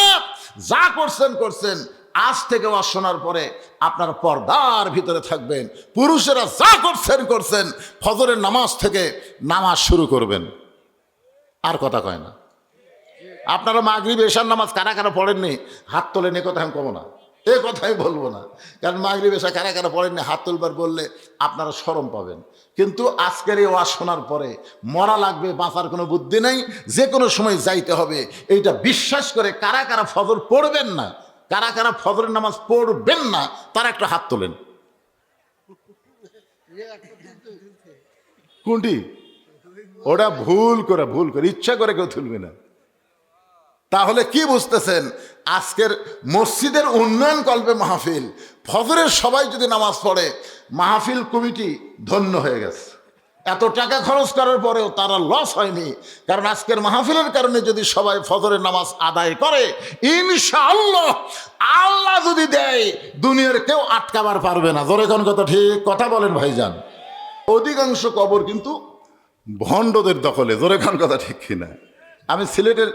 যা করছেন করছেন, আজ থেকে ওয়াজ শোনার পরে আপনার পর্দার ভিতরে থাকবেন। পুরুষেরা যা করছেন করছেন, ফজরের নামাজ থেকে নামাজ শুরু করবেন। আর কথা কয় না। আপনারা মাগরিব এশার নামাজ কারা কারা পড়েননি হাত তোলেন, এ কথা আমি কব না, এ কথাই বলবো না। কারণ মাগরিব এশা কারা কারা পড়েননি হাত তুলবার বললে আপনারা শরম পাবেন। কিন্তু আজকের এই ওয়াজ শোনার পরে মরা লাগবে, বাঁচার কোনো বুদ্ধি নেই, যে কোনো সময় যাইতে হবে, এইটা বিশ্বাস করে কারা কারা ফজর পড়বেন না, কারা কারা ফজরের নামাজ পড়বেন না, তারা একটা হাত তোলেন। কোনটি? ওটা ভুল করে ইচ্ছা করে কেউ তুলবে না। তাহলে কি বুঝতেছেন? আজকের মসজিদের উন্নয়ন কল্পে মাহফিল, ফজরের সবাই যদি নামাজ পড়ে, মাহফিল কমিটি ধন্য হয়ে গেছে। এত টাকা খরচ করার পরেও তারা লস হয়নি, কারণ আজকের মাহফিলের কারণে যদি সবাই ফজরের নামাজ আদায় করে, ইনশাআল্লাহ আল্লাহ যদি দেয়, দুনিয়ার কেউ আটকাবার পারবে না। জোরে কোন কথা ঠিক কথা বলেন ভাইজান। অধিকাংশ কবর কিন্তু ভণ্ডদের দখলে। জোরে কোন কথা ঠিক কিনা? আমি সিলেটের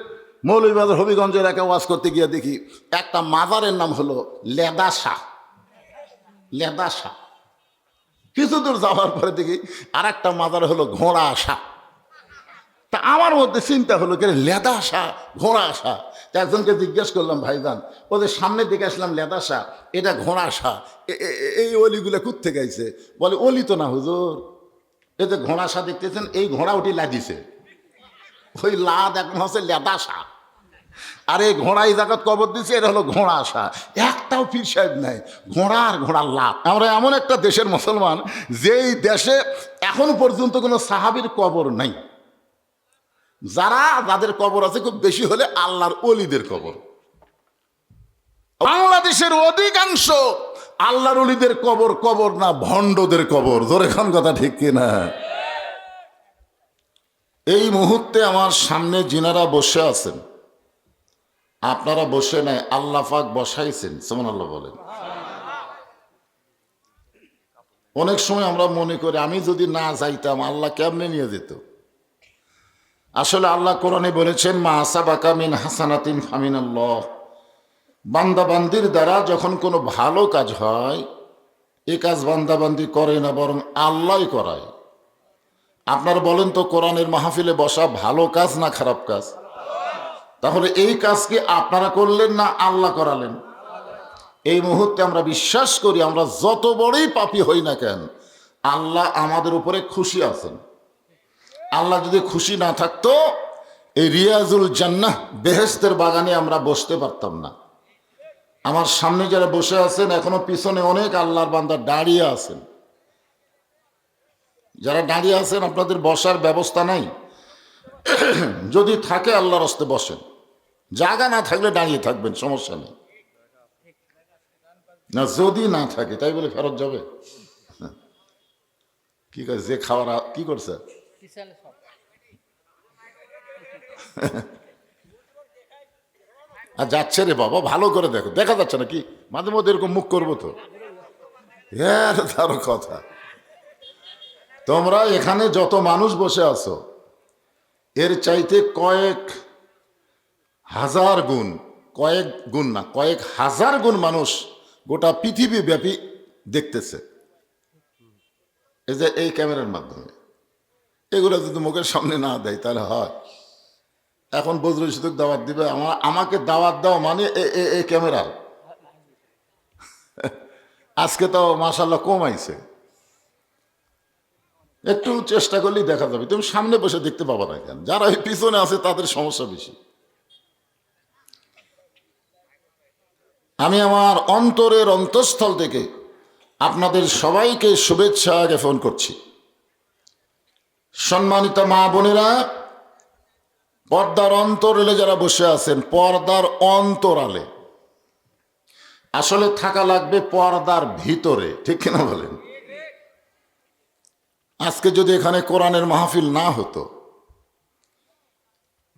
মৌলভীবাজার হবিগঞ্জ এলাকায় ওয়াজ করতে গিয়ে দেখি একটা মাজারের নাম হলো লেদা শাহ। লেদা শাহ। কিছু দূর যাওয়ার পরে দেখি আর একটা মাজার হলো ঘোড়া শাহ। তা আমার মধ্যে চিন্তা হলো কি, লেদা শাহ ঘোড়া শাহ। তা একজনকে জিজ্ঞেস করলাম, ভাইজান ওদের সামনের দিকে আসলাম, লেদা শাহ, এটা ঘোড়া শাহ, এই অলিগুলো কোত্থেকে আইছে? বলে অলি তো না হুজুর, এই যে ঘোড়া শাহ দেখতেছেন, এই ঘোড়া ওটি লাদিছে, ওই লাদ এখন হচ্ছে লেদা শাহ। আর এই ঘোড়াই জায়গাত কবর দিচ্ছে, এটা হলো ঘোড়া শাহ। একটাও পীর সাহেব নাই, ঘোড়া আর ঘোড়ার লাভ। আমরা এমন একটা দেশের মুসলমান, যেই দেশে এখন পর্যন্ত কোনো সাহাবীর কবর নাই। যাদের কবর আছে খুব বেশি হলে আল্লাহর ওলিদের কবর। বাংলাদেশের অধিকাংশ আল্লাহর ওলিদের কবর, কবর না ভণ্ডদের কবর। জোরে খান কথা ঠিক কিনা? এই মুহূর্তে আমার সামনে যিনারা বসে আছেন, আপনারা বসে নাই, আল্লাহ পাক বসাইছেন। সুবহানাল্লাহ বলেন। অনেক সময় আমরা মনে করি আমি যদি না যাইতাম আল্লাহ কেমনে নিয়ে যেত। আসলে আল্লাহ কোরআনে বলেছেন, মা আসাবাকা মিন হাসানাতিন ফামিনাল্লাহ। বান্দাবান্দির দ্বারা যখন কোনো ভালো কাজ হয়, এ কাজ বান্দাবান্দি করে না, বরং আল্লাহই করায়। আপনারা বলেন তো, কোরআনের মাহফিলে বসা ভালো কাজ না খারাপ কাজ? তাহলে এই কাজ কি আপনারা করলেন না আল্লাহ করালেন? এই মুহূর্তে আমরা বিশ্বাস করি, আমরা যত বড়ই পাপী হই না কেন, আল্লাহ আমাদের উপরে খুশি আছেন। আল্লাহ যদি খুশি না থাকতো, এই রিয়াজুল জান্নাহ বেহেশতের বাগানে আমরা বসতে পারতাম না। আমার সামনে যারা বসে আছেন, এখনো পিছনে অনেক আল্লাহর বান্দা দাঁড়িয়ে আছেন। যারা দাঁড়িয়ে আছেন, আপনাদের বসার ব্যবস্থা নাই। যদি থাকে আল্লাহর হস্তে বসেন, জায়গা না থাকলে দাঁড়িয়ে থাকবেন, সমস্যা নেই। না যদি না থাকে তাই বলে ফেরত যাবে? কি করে যে খাওয়ার কি করছে? আর যাচ্ছে রে বাবা, ভালো করে দেখো, দেখা যাচ্ছে না কি? মাঝে মধ্যে এরকম মুখ করবো তো, তার কথা। তোমরা এখানে যত মানুষ বসে আছো, এর চাইতে কয়েক হাজার গুণ, কয়েক গুণ না, কয়েক হাজার গুণ মানুষ গোটা পৃথিবী ব্যাপী দেখতেছে, এই যে এই ক্যামেরার মাধ্যমে। এগুলো যদি মুখের সামনে না দেয় তাহলে হয়। এখন বজরুল সুদক দাওয়াত দিবে, আমাকে দাওয়াত দাও মানে এই ক্যামেরা। আজকে তো মাশাআল্লাহ কম আইছে, একটু চেষ্টা করলেই দেখা যাবে। তুমি সামনে বসে দেখতে পাবা না কেন? যারা এই পিছনে আছে তাদের সমস্যা বেশি। আমি আমার অন্তরের অন্তঃস্থল থেকে আপনাদের সবাইকে শুভেচ্ছা জ্ঞাপন করছি। সম্মানিত মা বোনেরা, পর্দার অন্তরালে যারা বসে আছেন, পর্দার অন্তরালে আসলে থাকা লাগবে পর্দার ভিতরে, ঠিক কিনা বলেন? আজকে যদি এখানে কোরআনের মাহফিল না হতো,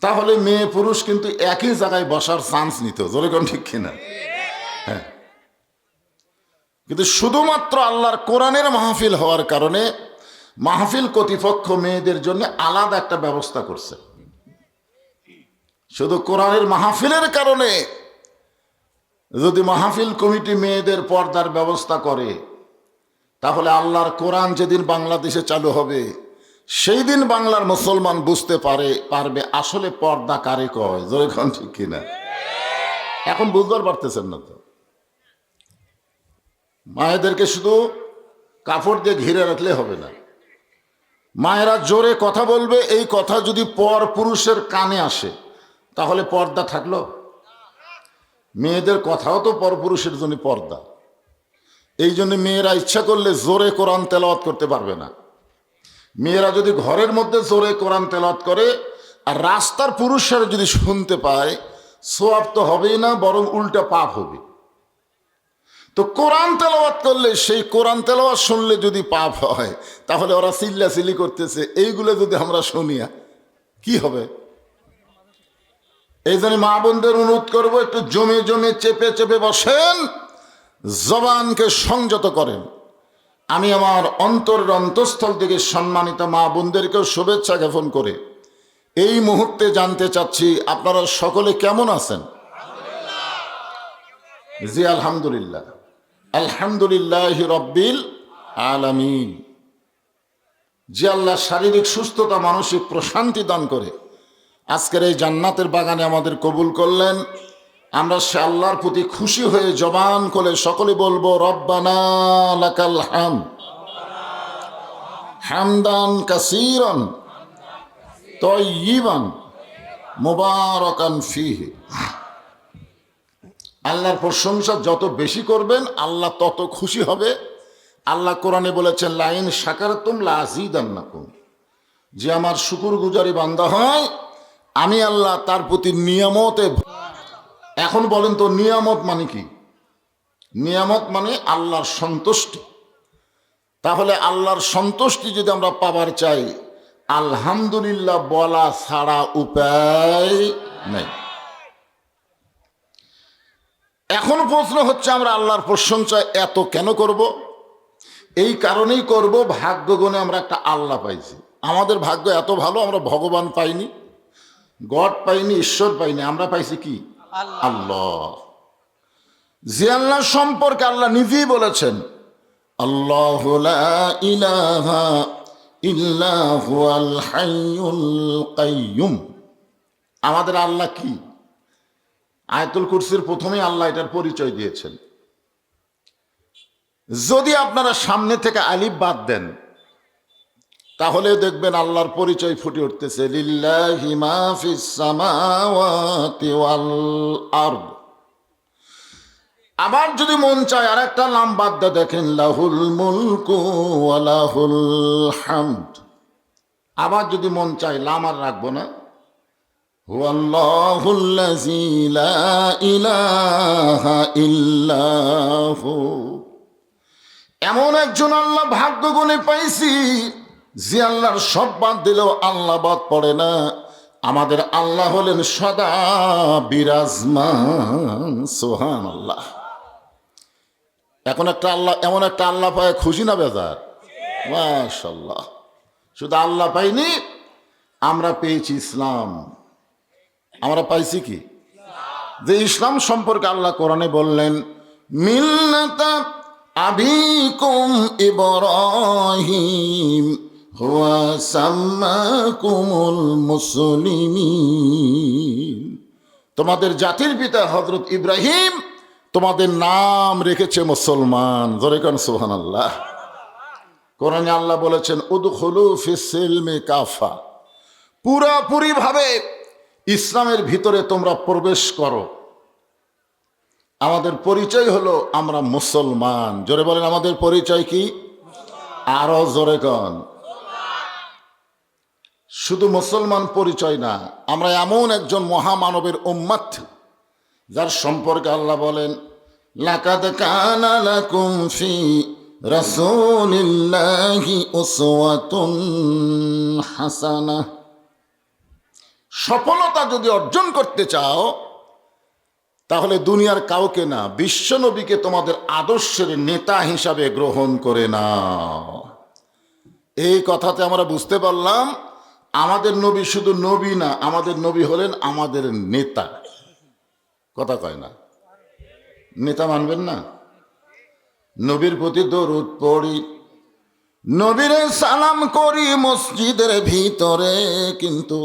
তাহলে মেয়ে পুরুষ কিন্তু একই জায়গায় বসার চান্স নিত। জোরে কোন ঠিক কিনা? হ্যাঁ, কিন্তু শুধুমাত্র আল্লাহর কোরআনের মাহফিল হওয়ার কারণে মাহফিল কর্তৃপক্ষ মেয়েদের জন্য আলাদা একটা ব্যবস্থা করছে। শুধু কোরআনের মাহফিলের কারণে যদি মাহফিল কমিটি মেয়েদের পর্দার ব্যবস্থা করে, তাহলে আল্লাহর কোরআন যেদিন বাংলাদেশে চালু হবে, সেই দিন বাংলার মুসলমান বুঝতে পারবে আসলে পর্দা কারে কয়। জোরে কোন ঠিক কিনা? এখন বুঝতে পারতেছেন না তো। মায়েদেরকে শুধু কাপড় দিয়ে ঘিরে রাখলে হবে না, মায়েরা জোরে কথা বলবে। এই কথা যদি পর পুরুষের কানে আসে, তাহলে পর্দা থাকলো? মেয়েদের কথাও তো পর পুরুষের জন্য পর্দা। এই জন্য মেয়েরা ইচ্ছা করলে জোরে কোরআন তেলাওয়াত করতে পারবে না, মেয়েরা যদি ঘরের মধ্যে জোরে কোরআন তেলাওয়াত করে আর রাস্তার পুরুষরা যদি শুনতে পায়, সওয়াব তো হবেই না, বরং উল্টা পাপ হবে। তো কোরআন তেলাওয়াত করলে, সেই কোরআন তেলাওয়াত শুনলে যদি পাপ হয়, তাহলে ওরা চিল্লাচিল্লি করতেছে, এইগুলো যদি আমরা শুনিয়া কি হবে? এই জন্য মা বোনদের অনুরোধ করবো, একটু জমে জমে চেপে চেপে বসেন, জবানকে সংযত করেন। আমি আমার অন্তরের অন্তঃস্থল থেকে সম্মানিত মা বোনদেরকেও শুভেচ্ছা জ্ঞাপন করে এই মুহূর্তে জানতে চাচ্ছি, আপনারা সকলে কেমন আছেন? জি আলহামদুলিল্লাহ, আলহামদুলিল্লাহ রব্বিল আলামিন। যে আল্লাহ শারীরিক সুস্থতা, মানসিক প্রশান্তি দান করে আজকের এই জান্নাতের বাগানে আমাদের কবুল করলেন, আমরা সে আল্লাহর প্রতি খুশি হয়ে জবান খুলে সকলে বলবো, রব্বানা লাকাল হামদ হামদান কাসীরান তাইয়িবান মুবারাকান ফীহি। আল্লাহর প্রশংসা যত বেশি করবেন, আল্লাহ তত খুশি হবে। আল্লাহ কোরআনে বলেছেন, লাইন শাকারতুম লাযীদান্নাকুম, যে আমার শুকরগুজারি বান্দা হয়, আমি আল্লাহ তার প্রতি নিয়ামতে। এখন বলেন তো, নিয়ামত মানে কি? নিয়ামত মানে আল্লাহর সন্তুষ্টি। তাহলে আল্লাহর সন্তুষ্টি যদি আমরা পাবার চাই, আলহামদুলিল্লাহ বলা ছাড়া উপায় নেই। এখন প্রশ্ন হচ্ছে, আমরা আল্লাহর প্রশংসা এত কেন করব? এই কারণেই করব, ভাগ্য গুণে আমরা একটা আল্লাহ পাইছি। আমাদের ভাগ্য এত ভালো, আমরা ভগবান পাইনি, গড পাইনি, ঈশ্বর পাইনি, আমরা পাইছি কি? আল্লাহ। যে আল্লাহ সম্পর্কে আল্লাহ নিজেই বলেছেন, আল্লাহু লা ইলাহা ইল্লা হুয়াল হাইয়ুল কাইয়্যুম। আমাদের আল্লাহ কি? আয়াতুল কুরসির প্রথমে আল্লাহ এটার পরিচয় দিয়েছেন। যদি আপনারা সামনে থেকে আলিফ বাদ দেন, তাহলে দেখবেন আল্লাহর পরিচয় ফুটে উঠতেছে, লিল্লাহি মা ফিস সামাওয়াতি ওয়াল আরদ। আবার যদি মন চায় আর একটা নাম বাদ দিয়ে দেখেন, লাহুল মুলকু ওয়া লাহুল হামদ। আবার যদি মন চায়, লাম আর রাখবো না, হুয়াল্লাহুল্লাযী লা ইলাহা ইল্লা হু। এমন একজন আল্লাহ ভাগ্য গুণে পাইছি, যে আল্লাহর সব বাদ দিলেও আল্লাহ বাদ পড়ে না। আমাদের আল্লাহ হলেন সদা বিরাজমান। সুবহানাল্লাহ। এখন একটা আল্লাহ, এমন একটা আল্লাহ পায় খুশি না বেজার? মাশাআল্লাহ। শুধু আল্লাহ পাইনি, আমরা পেয়েছি ইসলাম। আমরা পাইছি কি? যে ইসলাম সম্পর্কে আল্লাহ কোরআনে বললেন, মিল্লাতা আবিকুম ইব্রাহিম হুয়া সাম্মাকুমুল মুসলিমিন। তোমাদের জাতির পিতা হযরত ইব্রাহিম তোমাদের নাম রেখেছে মুসলমান। জোরে কোন সুবহানাল্লাহ। কোরআনে আল্লাহ বলেছেন, উদখুলু ফিস সিলমি কাফা, পুরাপুরি ভাবে ইসলামের ভিতরে তোমরা প্রবেশ করো। আমাদের পরিচয় হলো আমরা মুসলমান। জোরে বলেন, আমাদের পরিচয় কি? আরো জোরে কন। শুধু মুসলমান পরিচয় না, আমরা এমন একজন মহামানবের উম্মত, যার সম্পর্কে আল্লাহ বলেন, লাকাদ কানা লাকুম ফি রাসূলিল্লাহি উসওয়াতুন হাসানাহ। সফলতা যদি অর্জন করতে চাও, তাহলে দুনিয়ার কাউকে না, বিশ্বনবীকে তোমাদের আদর্শের নেতা হিসাবে গ্রহণ করে নাও। এই কথাতে আমরা বুঝতে পারলাম, আমাদের নবী শুধু নবী না, আমাদের নবী হলেন আমাদের নেতা। কথা কয় না? নেতা মানবেন না? নবীর প্রতি দরুদ পড়ি, নবীর সালাম করি মসজিদের ভিতরে, কিন্তু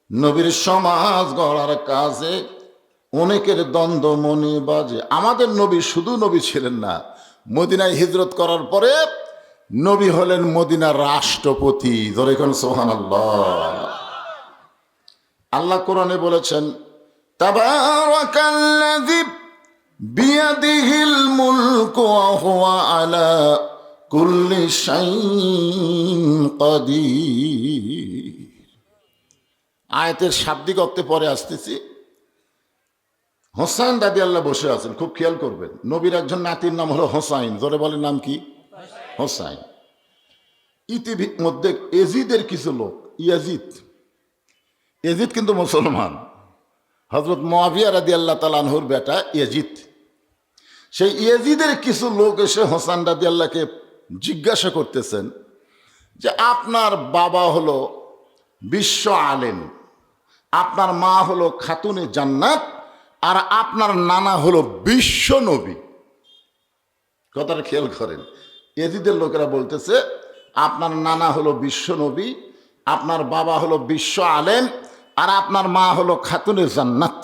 নবীর সমাজ গড়ার কাজে অনেকের দ্বন্দ্ব মনে বাজে। আমাদের নবী শুধু নবী ছিলেন না, মদিনায় হিজরত করার পরে নবী হলেন মদিনার রাষ্ট্রপতি। ধরে কোন সুবহানাল্লাহ। আল্লাহ কোরআনে বলেছেন, তাবারাকাল্লাযী বিয়াদিহিল মুলকু ওয়া হুয়া আলা কুল্লি শাইইন কাদির। আয়াতের শাব্দিক অর্থে পরে আসতেছি। হোসাইন রাদিয়াল্লাহু বসে আছেন, খুব খেয়াল করবেন। নবীর একজন নাতির নাম হলো হোসাইন, জোরে বলেন নাম কি? হোসাইন। ইতিমধ্যে এজিদের কিছু লোক, ইয়াজিদ কিন্তু মুসলমান, হযরত মুআবিয়া রাদিয়াল্লাহু তাআলা আনহুর বেটা ইয়াজিদ। সেই ইয়াজিদের কিছু লোক এসে হোসেন রাদিয়াল্লাহকে জিজ্ঞাসা করতেছেন যে আপনার বাবা হলো বিশ্ব আলেম, আপনার মা হলো খাতুনে জান্নাত, আর আপনার নানা হলো বিশ্ব নবী। কথাটা খেয়াল করেন। ইয়াজিদের লোকেরা বলতেছে আপনার নানা হলো বিশ্ব নবী, আপনার বাবা হলো বিশ্ব আলেম, আর আপনার মা হলো খাতুনে জান্নাত।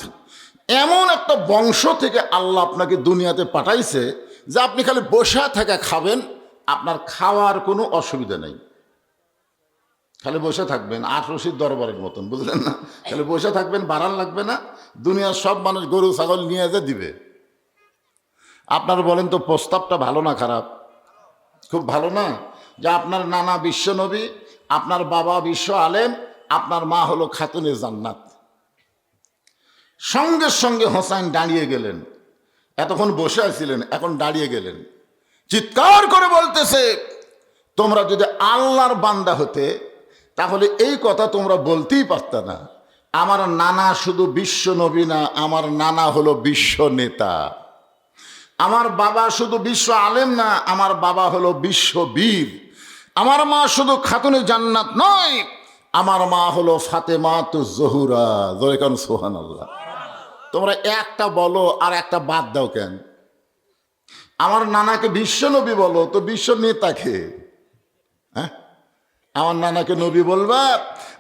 এমন একটা বংশ থেকে আল্লাহ আপনাকে দুনিয়াতে পাঠাইছে যে আপনি খালি বসে থাকা খাবেন, আপনার খাওয়ার কোনো অসুবিধা নেই। খালি বসে থাকবেন, আট রশির দরবারের মতন, বুঝলেন না? খালি বসে থাকবেন, বাড়ান লাগবে না। দুনিয়ার সব মানুষ গরু ছাগল নিয়ে যে দিবে। আপনার বলেন তো প্রস্তাবটা ভালো না খারাপ? খুব ভালো না? যে আপনার নানা বিশ্ব নবী, আপনার বাবা বিশ্ব আলেম, আপনার মা হলো খাতুনে জান্নাত। সঙ্গে সঙ্গে হোসাইন দাঁড়িয়ে গেলেন। এতক্ষণ বসে আছিলেন, এখন দাঁড়িয়ে গেলেন। চিৎকার করে বলতেছে তোমরা যদি আল্লাহর বান্দা হতে তাহলে এই কথা তোমরা বলতেই পারত না। আমার নানা শুধু বিশ্ব নবী না, আমার নানা হলো বিশ্ব নেতা। আমার বাবা শুধু বিশ্ব আলেম না, আমার বাবা হলো বিশ্ব বীর। আমার মা শুধু খাতুনে জান্নাত নয়, আমার মা হলো ফাতেমাতুজ জোহরা। জোরে কান সুবহানাল্লাহ। তোমরা একটা বলো আর একটা বাদ দাও কেন? আমার নানাকে বিশ্ব নবী বলো, তো বিশ্ব নেতাকে? হ্যাঁ, আমার নানাকে নবী বলবা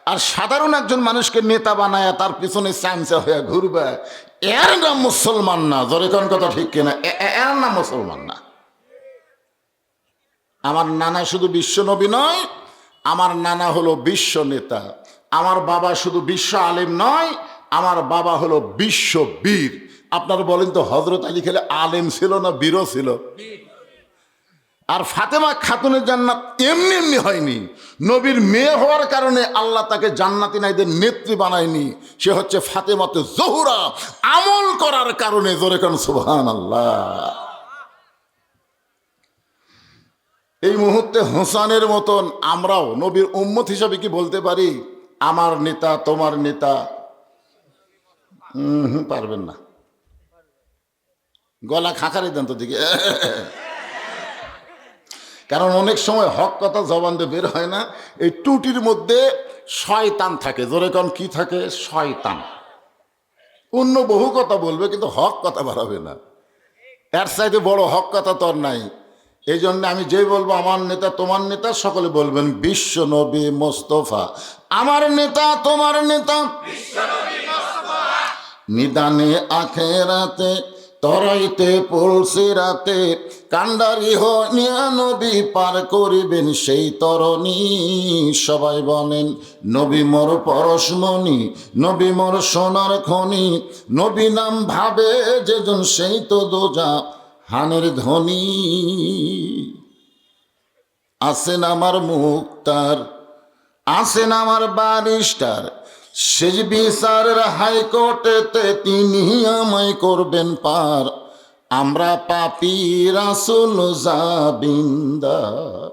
আর সাধারণ একজন মানুষকে নেতা বানায় তার পিছনে চামচা হয়ে ঘুরবে, এর নাম মুসলমান না। জোরে কোন কথা ঠিক কিনা? এর নাম মুসলমান না। আমার নানা শুধু বিশ্ব নবী নয়, আমার নানা হলো বিশ্ব নেতা। আমার বাবা শুধু বিশ্ব আলেম নয়, আমার বাবা হলো বিশ্ব বীর। আপনারা বলেন তো হযরত আলী খেলে আলেম ছিল না বীরও ছিল? আর ফাতেমা খাতুনের জান্নাত এমনি এমনি হয়নি। নবীর মেয়ে হওয়ার কারণে আল্লাহ তাকে জান্নাতি নারীদের নেত্রী বানায়নি। সে হচ্ছে ফাতেমাতে জোহরা, আমল করার কারণে। জোরে কান সুবহানাল্লাহ। এই মুহূর্তে হোসানের মতন আমরাও নবীর উম্মত হিসাবে কি বলতে পারি আমার নেতা তোমার নেতা? পারবেন না। গলা খাকারি দেন তো দিকে। কারণ অনেক সময় হক কথা জবান দিয়ে বের হয় না। এই টুটির মধ্যে শয়তান থাকে। জোরে কোন কি থাকে? শয়তান। অন্য বহু কথা বলবে কিন্তু হক কথা বাড়াবে না। এর চাইতে বড় হক কথা তো আর নাই। এই জন্য আমি যেই বলবো আমার নেতা তোমার নেতা, সকলে বলবেন বিশ্ব নবী মোস্তফা আমার নেতা তোমার নেতা। নিদানে আখেরাতে তরাইতে পলসি রাতে কান্ডারি হইয়া নবী পার করিবেন সেই তরণী। সবাই বলেন নবী মোর পরশমণি, নবী মোর সোনার খনি, নবী নাম ভাবে যেজন সেই তো দোজা হানের ধ্বনি। আছেন আমার মুক্তার, আছেন আমার বারিস্টার, শেষ বিচারের হাইকোর্টেতে তিনি আমায় করবেন পার। আমরা পাপী রাসূল জাবিন্দার।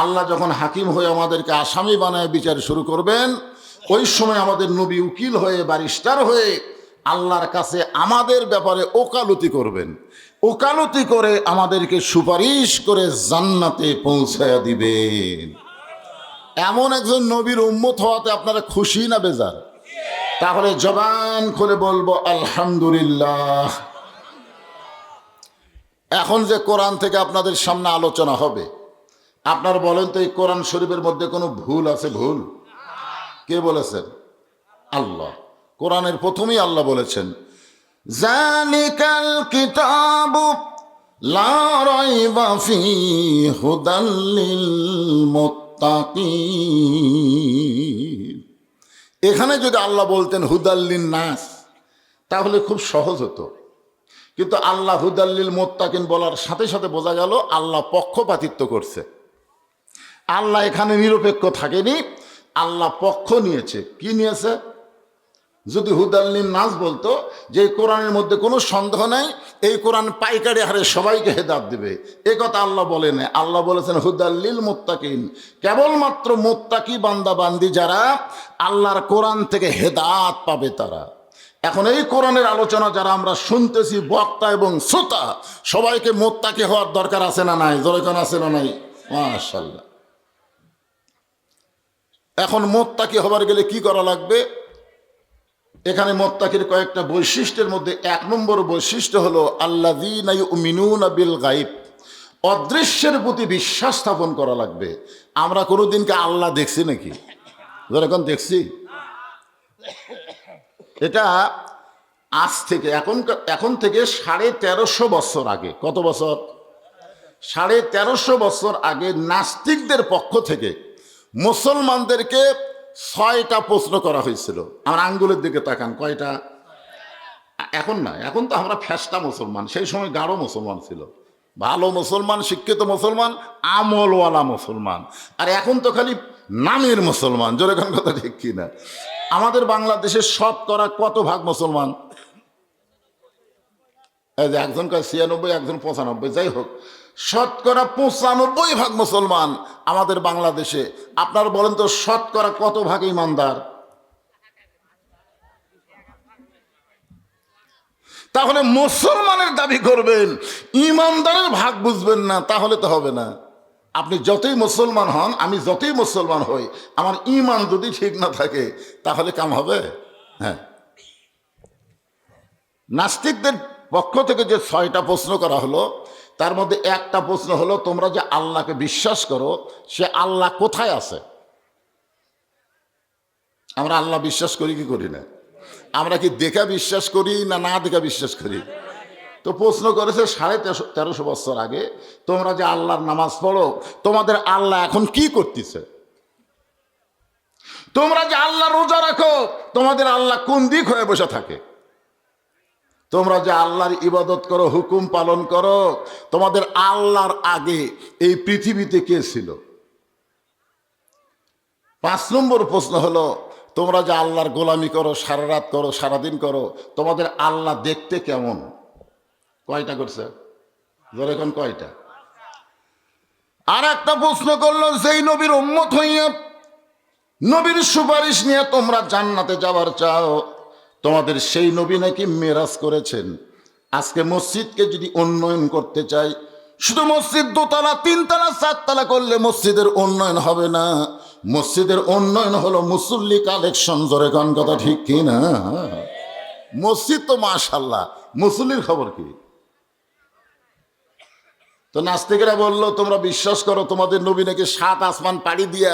আল্লাহ যখন হাকিম হয়ে আমাদেরকে আসামি বানায় বিচার শুরু করবেন, ওই সময় আমাদের নবী উকিল হয়ে বারিস্টার হয়ে আল্লাহর কাছে আমাদের ব্যাপারে ওকালতি করবেন। ওকালতি করে আমাদেরকে সুপারিশ করে জান্নাতে পৌঁছায়া দিবেন। এমন একজন নবীর উম্মত হওয়াতে আপনারা খুশি না বেজার? তাহলে জবান খুলে বলবো আলহামদুলিল্লাহ। এখন যে কোরআন থেকে আপনাদের সামনে আলোচনা হবে, আপনারা বলেন তো এই কোরআন শরীফের মধ্যে কোনো ভুল আছে? ভুল কে বলেছেন? আল্লাহ। কোরআনের প্রথমেই আল্লাহ বলেছেন জালিকাল কিতাবু লা রাইবা ফীহি হুদাল লিল মুত্তাকিন। এখানে যদি আল্লাহ বলতেন হুদাল লিন নাস তাহলে খুব সহজ হতো, কিন্তু আল্লাহ হুদাল্লিল মুত্তাকিন বলার সাথে সাথে বোঝা গেল আল্লাহ পক্ষপাতিত্ব করছে। আল্লাহ এখানে নিরপেক্ষ থাকেনি, আল্লাহ পক্ষ নিয়েছে। কি নিয়েছে? যদি হুদাল্লিন নাস বলতো যে এই কোরআনের মধ্যে কোনো সন্দেহ নাই, এই কোরআন পাইকারি হারে সবাইকে হেদায়েত দেবে, এ কথা আল্লাহ বলেন। আল্লাহ বলেছেন হুদাল্লিল মুত্তাকিন, কেবলমাত্র মুত্তাকি বান্দা বান্দি যারা আল্লাহর কোরআন থেকে হেদায়েত পাবে তারা। এখন এই কোরআনের আলোচনা যারা আমরা শুনতেছি, বক্তা এবং শ্রোতা, সবাইকে মুত্তাকি হওয়ার দরকার আছে না নাই? জোরে কোন আছে না নাই? মাশাআল্লাহ। এখন মুত্তাকি হবার গেলে কি করা লাগবে? এখানে মুত্তাকির কয়েকটা বৈশিষ্ট্যের মধ্যে 1 নম্বর বৈশিষ্ট্য হলো আল্লাযীনা ইউমিনুনা বিল গায়ব, অদৃশ্যের প্রতি বিশ্বাস স্থাপন করা লাগবে। আমরা কোনোদিনকে আল্লাহ দেখছি নাকি? যখন দেখছি, এটা আজ থেকে এখন থেকে 1350 বছর আগে, কত বছর? 1350 বছর আগে নাস্তিকদের পক্ষ থেকে মুসলমানদেরকে 6টা প্রশ্ন করা হয়েছিল। আমার আঙ্গুলের দিকে তাকান, কয়টা? এখন না, এখন তো আমরা ফ্যাসটা মুসলমান, সেই সময় গাঢ় মুসলমান ছিল, ভালো মুসলমান, শিক্ষিত মুসলমান, আমলওয়ালা মুসলমান। আর এখন তো খালি নামের মুসলমান। জোরে কোন কথা ঠিক কিনা? আমাদের বাংলাদেশের শতকরা কত ভাগ মুসলমান? এই যে একজন কয় 96, একজন 95, যাই হোক, শতকরা 95 ভাগ মুসলমান আমাদের বাংলাদেশে। আপনারা বলেন তো শতকরা কত ভাগ ইমানদার? তাহলে মুসলমানের দাবি করবেন, ইমানদারের ভাগ বুঝবেন না, তাহলে তো হবে না। আপনি যতই মুসলমান হন, আমি যতই মুসলমান হই, আমার ইমান যদি ঠিক না থাকে তাহলে কাম হবে? হ্যাঁ। নাস্তিকদের পক্ষ থেকে যে 6টা প্রশ্ন করা হলো, তার মধ্যে একটা প্রশ্ন হলো, তোমরা যে আল্লাহকে বিশ্বাস করো, সে আল্লাহ কোথায় আছে? আমরা আল্লাহ বিশ্বাস করি কি করি না? আমরা কি দেখা বিশ্বাস করি না না দেখা বিশ্বাস করি? তো প্রশ্ন করেছে 1350 বছর আগে, তোমরা যে আল্লাহর নামাজ পড়ো, তোমাদের আল্লাহ এখন কি করতেছে? তোমরা যে আল্লাহ রোজা রাখো, তোমাদের আল্লাহ কোন দিক হয়ে বসে থাকে? তোমরা যে আল্লাহর ইবাদত করো, হুকুম পালন করো, তোমাদের আল্লাহর আগে এই পৃথিবীতে কে ছিল? 5 নম্বর প্রশ্ন হলো, তোমরা যে আল্লাহর গোলামি করো, সারা রাত করো, সারাদিন করো, তোমাদের আল্লাহ দেখতে কেমন? কয়টা করছে? ধরে এখন কয়টা? আর একটা প্রশ্ন করলো, যেই নবীর উম্মত হইয়া নবীর সুপারিশ নিয়ে তোমরা জান্নাতে যাবার চাও, তোমাদের সেই নবী নাকি মেরাজ করেছেন। আজকে মসজিদকে যদি উন্নয়ন করতে চাই, শুধু মসজিদ 2 তলা 3 তলা 4 তলা করলে মসজিদের উন্নয়ন হবে না। মসজিদের উন্নয়ন হলো মুসল্লি কালেকশন। জোরে কোন কথা ঠিক কি না? মসজিদ তো মাশাআল্লাহ, মুসল্লির খবর কি? তো নাস্তিকেরা বলল, তোমরা বিশ্বাস করো তোমাদের নবী নাকি 7 আসমান পাড়ি দিয়া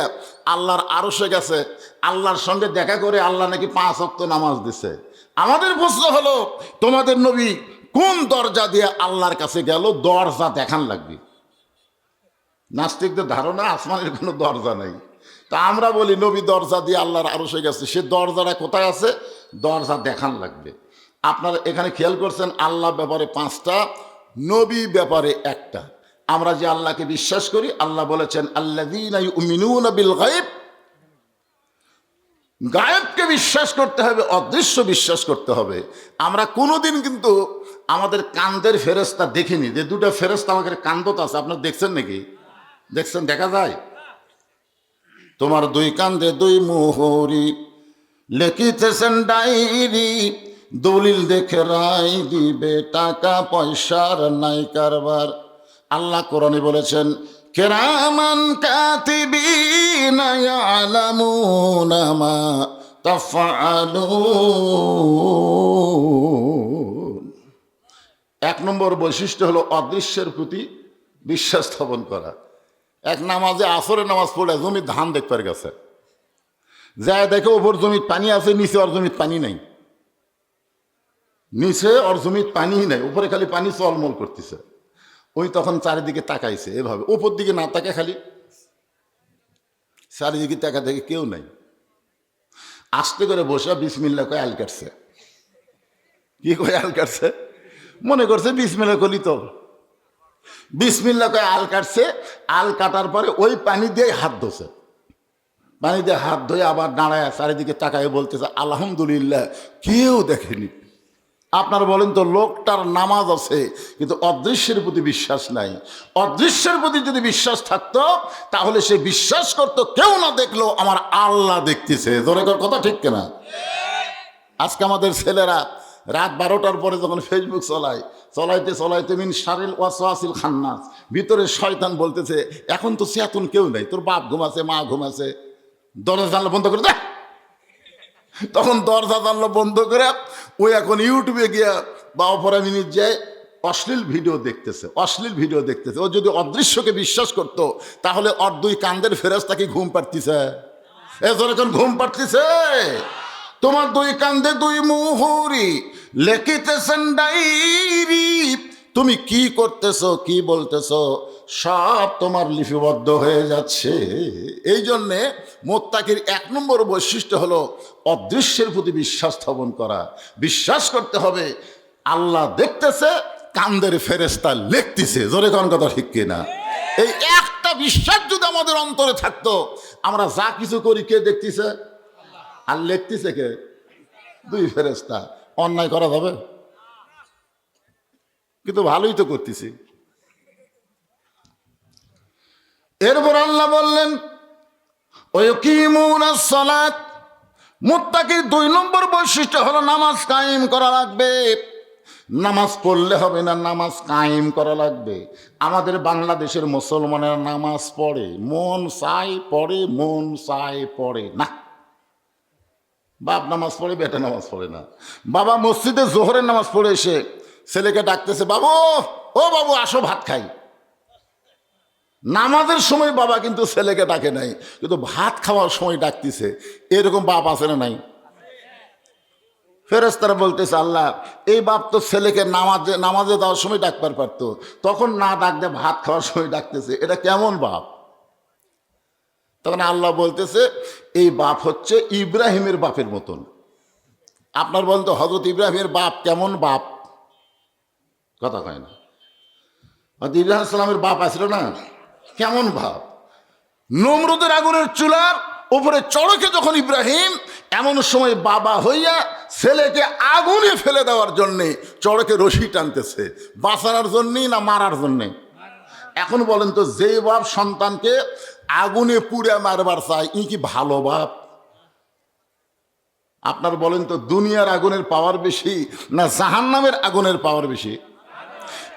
আল্লাহর আরশে গেছে, আল্লাহর সঙ্গে দেখা করে আল্লাহ নাকি 5 ওয়াক্ত নামাজ দিছে। আমাদের প্রশ্ন হলো, তোমাদের নবী কোন দরজা দিয়ে আল্লাহর কাছে গেল? দরজা দেখান লাগবে। নাস্তিকদের ধারণা আসমানের কোনো দরজা নেই। তা আমরা বলি নবী দরজা দিয়ে আল্লাহর আরশে গেছে, সে দরজাটা কোথায় আছে? দরজা দেখান লাগবে। আপনারা এখানে খেয়াল করছেন, আল্লাহ ব্যাপারে 5টা, নবী ব্যাপারে 1টা। আমরা যে আল্লাহকে বিশ্বাস করি, আল্লাহ বলেছেন আল্লাযীনা ইউমিনুনা বিল গায়ব, গায়েবকে বিশ্বাস করতে হবে, অদৃশ্য বিশ্বাস করতে হবে। আমরা কোনোদিন কিন্তু আমাদের কান্দের ফেরেশতা দেখিনি, যে 2টা ফেরেশতা আমাদের কান্দত আছে। আপনারা দেখছেন নাকি? দেখছেন? দেখা যায়? তোমার 2 কান্দে 2 মোহরি, লিখিতেছেন ডায়েরি, দলিল দেখে রায় দিবে, টাকা পয়সার নাই কারবার। আল্লাহ কোরআনে বলেছেন, কিরামান কাতিবিনা ইয়ালামুনা মা তাফআলুন। 1 নম্বর বৈশিষ্ট্য হলো অদৃশ্যের প্রতি বিশ্বাস স্থাপন করা। এক নামাজে আসরের নামাজ পড়ে জমির ধান দেখতে গেছে, যায় দেখে ওপর জমির পানি আছে, নিচে ওর জমির পানি নাই। নিচে ওর জমির পানি নাই, উপরে খালি পানি চলমল করতেছে। ওই তখন চারিদিকে তাকাইছে এভাবে, উপর দিকে না তাকে খালি চারিদিকে তাকা, দেখে কেউ নাই। আস্তে করে বসে বিসমিল্লাহ কয়ে আল কাটছে। কি কয়ে আল কাটছে? মনে করছে বিসমিল্লাহ কলি তো, বিসমিল্লাহ কয়ে আল কাটছে, আল কাটার পরে ওই পানি দিয়ে হাত ধোছে, পানি দিয়ে হাত ধুয়ে আবার দাঁড়ায় চারিদিকে তাকায় বলতেছে আলহামদুলিল্লাহ, কেউ দেখেনি। আপনারা বলেন তো, লোকটার নামাজ আছে কিন্তু অদৃশ্যের প্রতি বিশ্বাস নাই। অদৃশ্যের প্রতি যদি বিশ্বাস থাকতো তাহলে সে বিশ্বাস করতো কেউ না দেখলো আমার আল্লাহ দেখতেছে। ধরে কথা ঠিক কিনা? আজকে আমাদের ছেলেরা রাত 12টার পরে যখন ফেসবুক চলাইতে মিন শারিল ওয়াসওয়াসিল খান্নাস, ভিতরে শয়তান বলতেছে এখন তো চেতন কেউ নাই, তোর বাপ ঘুমাছে, মা ঘুমাছে, দরজা জানলা বন্ধ করে দেয়। তখন দরজা জানলা বন্ধ করে ওই এখন ইউটিউবে গিয়া বা অপরা মিনিট যায় অশ্লীল ভিডিও দেখতেছে। ও যদি অদৃশ্যকে বিশ্বাস করতো তাহলে ওর দুই কান্দের ফেরেশতা ঘুম পাড়তিছে? এখন ঘুম পাড়তিছে? তোমার দুই কান্দে দুই মুহুরি লেখিতেছেন ডায়েরি, তুমি কি করতেছো কি বলতেছো সব তোমার লিপিবদ্ধ হয়ে যাচ্ছে। এই জন্যে মুত্তাকির 1 নম্বর বৈশিষ্ট্য হলো অদৃশ্যের প্রতি বিশ্বাস স্থাপন করা। বিশ্বাস করতে হবে আল্লাহ দেখতেছে, কান্দের ফেরেশতা লিখতেছে। জোরে কোন কথা ঠিক কিনা? এই একটা বিশ্বাস যদি আমাদের অন্তরে থাকতো, আমরা যা কিছু করি কে দেখতেছে? আর লিখতেছে কে? দুই ফেরেশতা। অন্যায় করা যাবে? কিন্তু ভালোই তো করতেছি। এরপর আল্লাহ বললেন ওয়াকিমুনাস সালাত, মুত্তাকির 2 নম্বর বৈশিষ্ট্য হলো নামাজ কায়েম করা লাগবে। নামাজ পড়লে হবে না, নামাজ কায়েম করা লাগবে। আমাদের বাংলাদেশের মুসলমানেরা নামাজ পড়ে, মন চাই পড়ে, মন চাই পড়ে না। বাপ নামাজ পড়ে, বেটা নামাজ পড়ে না। বাবা মসজিদে জোহরের নামাজ পড়ে এসে ছেলেকে ডাকতেছে, বাবু ও বাবু আসো ভাত খাই। নামাজের সময় বাবা কিন্তু ছেলেকে ডাকে নাই, কিন্তু ভাত খাওয়ার সময় ডাকতেছে। এরকম বাপ আছে না নাই? ফেরেশতারা বলতেছে আল্লাহ এই বাপ তো ছেলেকে নামাজে দেওয়ার সময় ডাকবার পারতো, তখন না ডাকতে ভাত খাওয়ার সময় ডাকতেছে, এটা কেমন বাপ? তখন আল্লাহ বলতেছে এই বাপ হচ্ছে ইব্রাহিমের বাপের মতন। আপনার বলতো হযরত ইব্রাহিমের বাপ কেমন বাপ? কথা কয় না। হযরত ইব্রাহিম সালামের বাপ আসল না, কেমন বাপ? নমরুদের আগুনের চুলার উপরে চড়কে যখন ইব্রাহিম এমন সময় বাবা হইয়া ছেলেকে আগুনে ফেলে দেওয়ার জন্যে চড়কে রশি টানতেছে, বাঁচানোর জন্যই না মারার জন্যে? এখন বলেন তো, যে বাপ সন্তানকে আগুনে পুড়ে মারবার চায় ই কি ভালো বাপ? আপনার বলেন তো, দুনিয়ার আগুনের পাওয়ার বেশি না জাহান্নামের আগুনের পাওয়ার বেশি?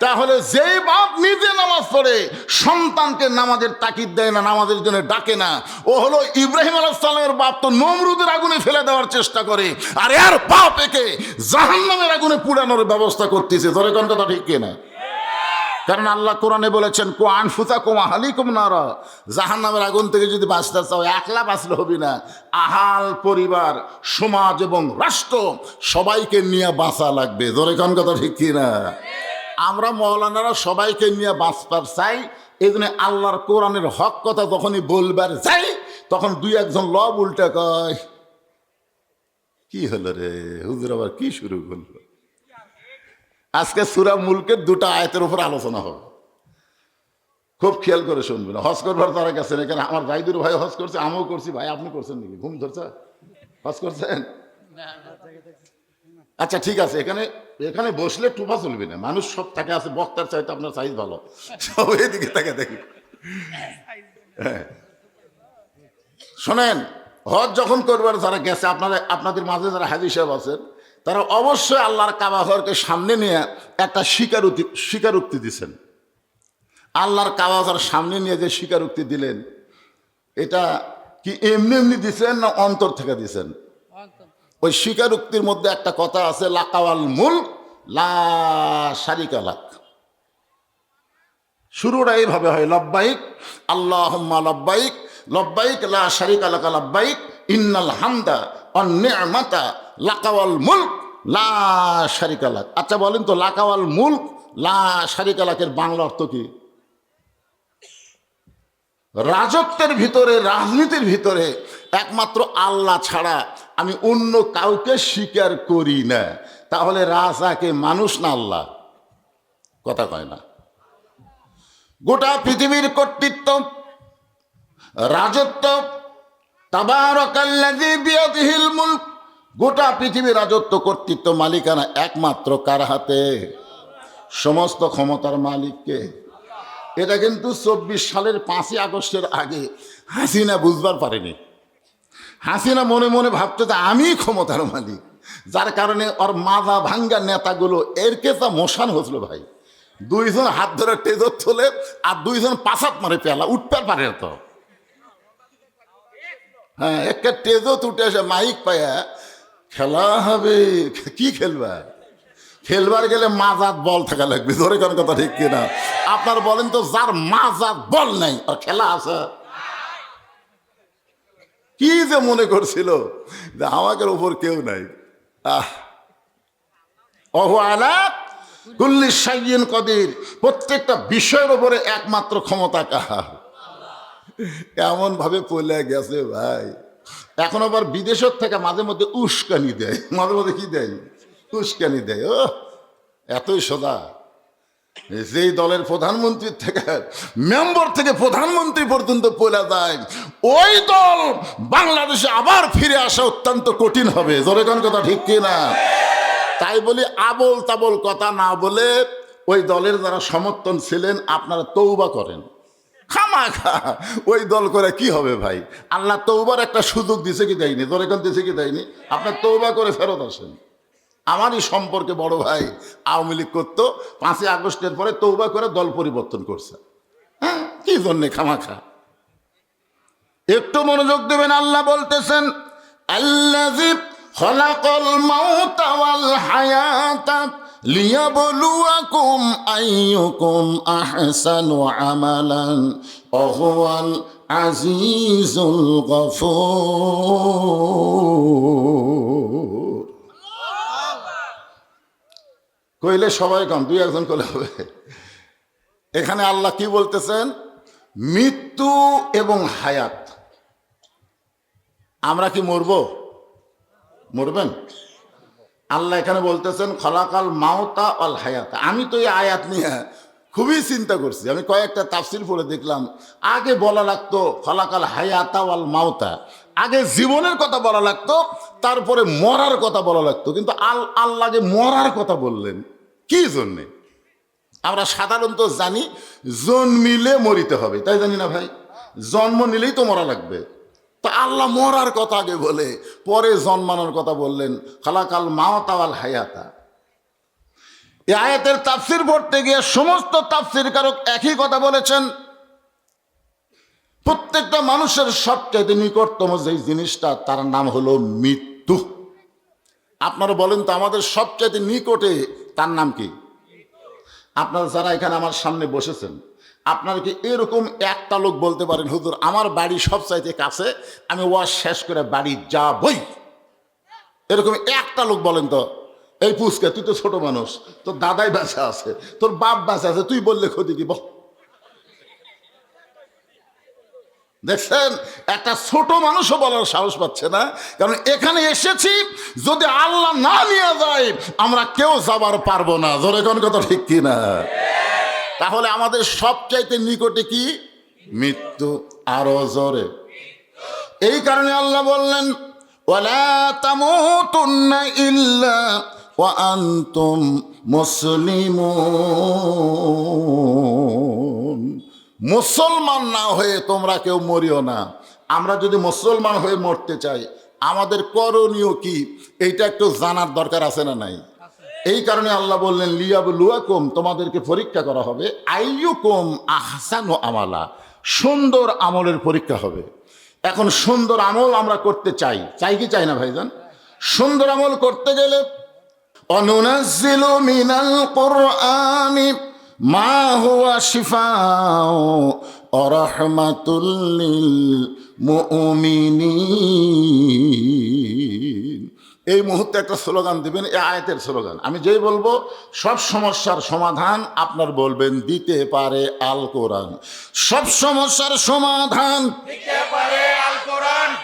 তাহলে যেই বাপ নিজে নামাজ পড়ে সন্তানকে নামাজের তাকিদ দেয় না, নামাজের জন্য ডাকে না, ও হলো ইব্রাহিম আলাইহিস সালামের বাপ। তো নমরুদের আগুনে ফেলে দেওয়ার চেষ্টা করে, আর এর বাপ একে জাহান্নামের আগুনে পুড়ানোর ব্যবস্থা করতেছে। ধরে কোন কথা ঠিক কিনা? কারণ আল্লাহ কোরআনে বলেছেন কু আনফুসাকুম আহলিকুম নারা, জাহান্নামের আগুন থেকে যদি বাঁচতে চাও একলা বাঁচলে হবে না, আহাল পরিবার সমাজ এবং রাষ্ট্র সবাইকে নিয়ে বাঁচা লাগবে। ধরে কোন কথা ঠিক কিনা? আমরা মৌলানারা সবাইকে নিয়ে বাঁচবার চাই, এই জন্য আল্লাহর কোরআনের হক কথা যখনই বলবার যাই তখন 2-1 লব উল্টা কয়, কি হলো রে হুজুর আবার কি শুরু করলো? আজকে সূরা মুলকের 2টা আয়াতের উপর আলোচনা হবে, খুব খেয়াল করে শুনবেন। হজ করবার তারা গেছেন, এখানে আমার ভাইদের ভাই হজ করছে, আমিও করছি। ভাই আপনি করছেন নাকি? ঘুম ধরছে? হজ করছেন? আচ্ছা ঠিক আছে, এখানে বসলে টুপা চলবে না, মানুষ সব থাকে আছে, বক্তার চাইতে আপনার সাইজ ভালো, সব এদিকে তাকে দেখি। হ্যাঁ শোনেন, হজ যখন করবার যারা গেছে, আপনাদের মাঝে যারা হাজী সাহেব আছেন, তারা অবশ্যই আল্লাহর কাবা ঘরকে সামনে নিয়ে একটা স্বীকারোক্তি দিচ্ছেন। আল্লাহর কাবা ঘর সামনে নিয়ে যে স্বীকারোক্তি দিলেন, এটা কি এমনি এমনি দিচ্ছেন না অন্তর থেকে দিচ্ছেন? ওই স্বীকারোক্তির মধ্যে একটা কথা আছে, লাকাওয়াল মুলক লা শারিকা লাক। শুরুটা এইভাবে হয়, লব্বাইক আল্লাহুম্মা লব্বাইক লব্বাইক লা শারিকা লাক লব্বাইক ইন্নাল হামদা ওয়ান নি'মাতা লাকাওয়াল মুলক লা শারিকা লাক। আচ্ছা বলেন তো, লাকাওয়াল মুলক লা শারিকা লাকের বাংলা অর্থ কি? রাজত্বের ভিতরে, রাজনীতির ভিতরে একমাত্র আল্লাহ ছাড়া আমি অন্য কাউকে স্বীকার করি না। তাহলে রাজাকে মানুষ না আল্লাহ? কথা কয় না। গোটা পৃথিবীর কর্তৃত্ব, রাজত্ব, তাবারাকাল্লাযী বিয়াদিহিল মুলক, গোটা পৃথিবীর রাজত্ব, কর্তৃত্ব, মালিকানা একমাত্র কার হাতে? সমস্ত ক্ষমতার মালিককে। এটা কিন্তু 24 সালের 5ই আগস্টের আগে হাসিনা বুঝবার পারেনি। হাসিনা মনে মনে ভাবতে যে আমি ক্ষমতার মালিক, যার কারণে ওর মাজা ভাঙ্গা নেতাগুলো এর কেসা মশান হচ্ছিল ভাই। 2 জন হাত ধরে টেজর তোলে আর 2 জন পাশাত মারে, পেলা উঠতে পারে না তো। হ্যাঁ, একটা টেজত উঠে আসে মাইক পায়া খেলা হবে। কি খেলবা? খেলবার গেলে মাজাত বল থাকা লাগবে। ধরে কোন কথা ঠিক কিনা? আপনার বলেন তো, যার মাজাত বল নাই আর খেলা আছে? কি যে মনে করছিল যে আমাকে উপর কেউ নাই। ওহু আলা কুল্লি শাইইন কদির, প্রত্যেকটা বিষয়ের উপরে একমাত্র ক্ষমতা কার? এমন ভাবে পলে গেছে ভাই। এখন আবার বিদেশের থেকে মাঝে মধ্যে উস্কানি দেয়, মাঝে মধ্যে কি দেয়? উস্কানি দেয়। ও এতই সোজা, যেই দলের প্রধানমন্ত্রীর থেকে, মেম্বার থেকে প্রধানমন্ত্রী পর্যন্ত পলে যায়, ওই দল বাংলাদেশে আবার ফিরে আসা অত্যন্ত কঠিন হবে। জোরে কোন কথা ঠিক কিনা? তাই বলি আবল তাবল কথা না বলে ওই দলের যারা সমর্থন ছিলেন আপনারা তৌবা করেন। খামাখা ওই দল করে কি হবে ভাই? আল্লাহ তৌবার একটা সুযোগ দিছে কি দেয়নি? জোরে কোন দিছে কি দেয়নি? আপনার তৌবা করে ফেরত আসেন। আমারই সম্পর্কে বড় ভাই আওয়ামী লীগ করতো, 5ই আগস্টের পরে তৌবা করে দল পরিবর্তন করছে। হ্যাঁ, কি জন্যে খামাখা? একটু মনোযোগ দেবেন। আল্লাহ বলতেছেন আল্লাযী খালাকাল মাউতা ওয়াল হায়াতা লিয়াবলুয়াকুম আইয়ুকুম আহসানু আমালান ওয়া হুয়াল আজিজুল গফুর। কইলে সবাই কম, 2-1 কইলে হবে। এখানে আল্লাহ কি বলতেছেন? মৃত্যু এবং হায়াত। আমরা কি মরবো? মরবেন? আল্লাহ এখানে বলতেছেন খলাকাল মাউতা ওয়াল হায়াত। আমি তো এই আয়াত নিয়ে খুবই চিন্তা করছি। আমি কয়েকটা তাফসির পড়ে দেখলাম, আগে বলা লাগতো খলাকাল হায়াতা ওয়াল মাউতা, আগে জীবনের কথা বলা লাগতো, তারপরে মরার কথা বলা লাগতো। কিন্তু আল্লাহ যে মরার কথা বললেন কি জন্যে? আমরা সাধারণত জানি জন্মিলে মরিতে হবে, তাই জানি না ভাই? জন্ম নিলেই তো মরা লাগবে। তা আল্লাহ মরার কথা আগে বলে পরে জন্মানোর কথা বললেন, খালাকাল মাওতা ওয়াল হায়াতা। এই আয়াতের তাফসির পড়তে গিয়ে সমস্ত তাফসিরকারক একই কথা বলেছেন, প্রত্যেকটা মানুষের সবচেয়ে নিকটতম যে জিনিসটা তার নাম হলো মৃত্যু। আপনারা বলেন তো, আমাদের সবচেয়ে নিকটে তার নাম কি? আপনারা যারা এখানে আমার সামনে বসেছেন, আপনারা কি এরকম একটা লোক বলতে পারেন হুজুর আমার বাড়ি সবচাইতে কাছে, আমি ওয়াজ শেষ করে বাড়ি যাবই? এরকম একটা লোক বলেন তো। এই পুচকে, তুই তো ছোট মানুষ, তোর দাদাই বাঁচা আছে, তোর বাপ বাঁচা আছে, তুই বললে ক্ষতি কি? বল। দেখছেন, একটা ছোট মানুষও বলার সাহস পাচ্ছে না, কারণ এখানে এসেছি যদি আল্লাহ না নিয়ে যায় আমরা কেউ যাবার পারবো না। জোরে কোন কথা ঠিক কিনা? তাহলে আমাদের সবচাইতে নিকটে কি? মৃত্যু। আরো জোরে। এই কারণে আল্লাহ বললেন ওয়ালা তামুতুন্না ইল্লা ওয়া আনতুম মুসলিমুন। মুসলমান না হয়ে তোমরা কেউ মরিও না। আমরা যদি মুসলমান হয়ে মরতে চাই আমাদের করণীয় কি, এইটা একটু জানার দরকার আছে না নাই? এই কারণে আল্লাহ বললেন লিয়াবলুয়াকুম, তোমাদেরকে পরীক্ষা করা হবে, আইয়ুকুম আহসানু আমালা, সুন্দর আমলের পরীক্ষা হবে। এখন সুন্দর আমল আমরা করতে চাই, চাই কি চাই না ভাইজান? সুন্দর আমল করতে গেলে অনুনাজ্জিলু মিনাল কুরআনি মা হুয়া শিফাউ ওয়া রাহমাতুল লিল মুমিনিন। এই মুহূর্তে একটা স্লোগান দিবেন, এই আয়াতের স্লোগান। আমি যেই বলবো সব সমস্যার সমাধান আপনার বলবেন দিতে পারে আল কোরআন। সব সমস্যার সমাধান দিতে পারে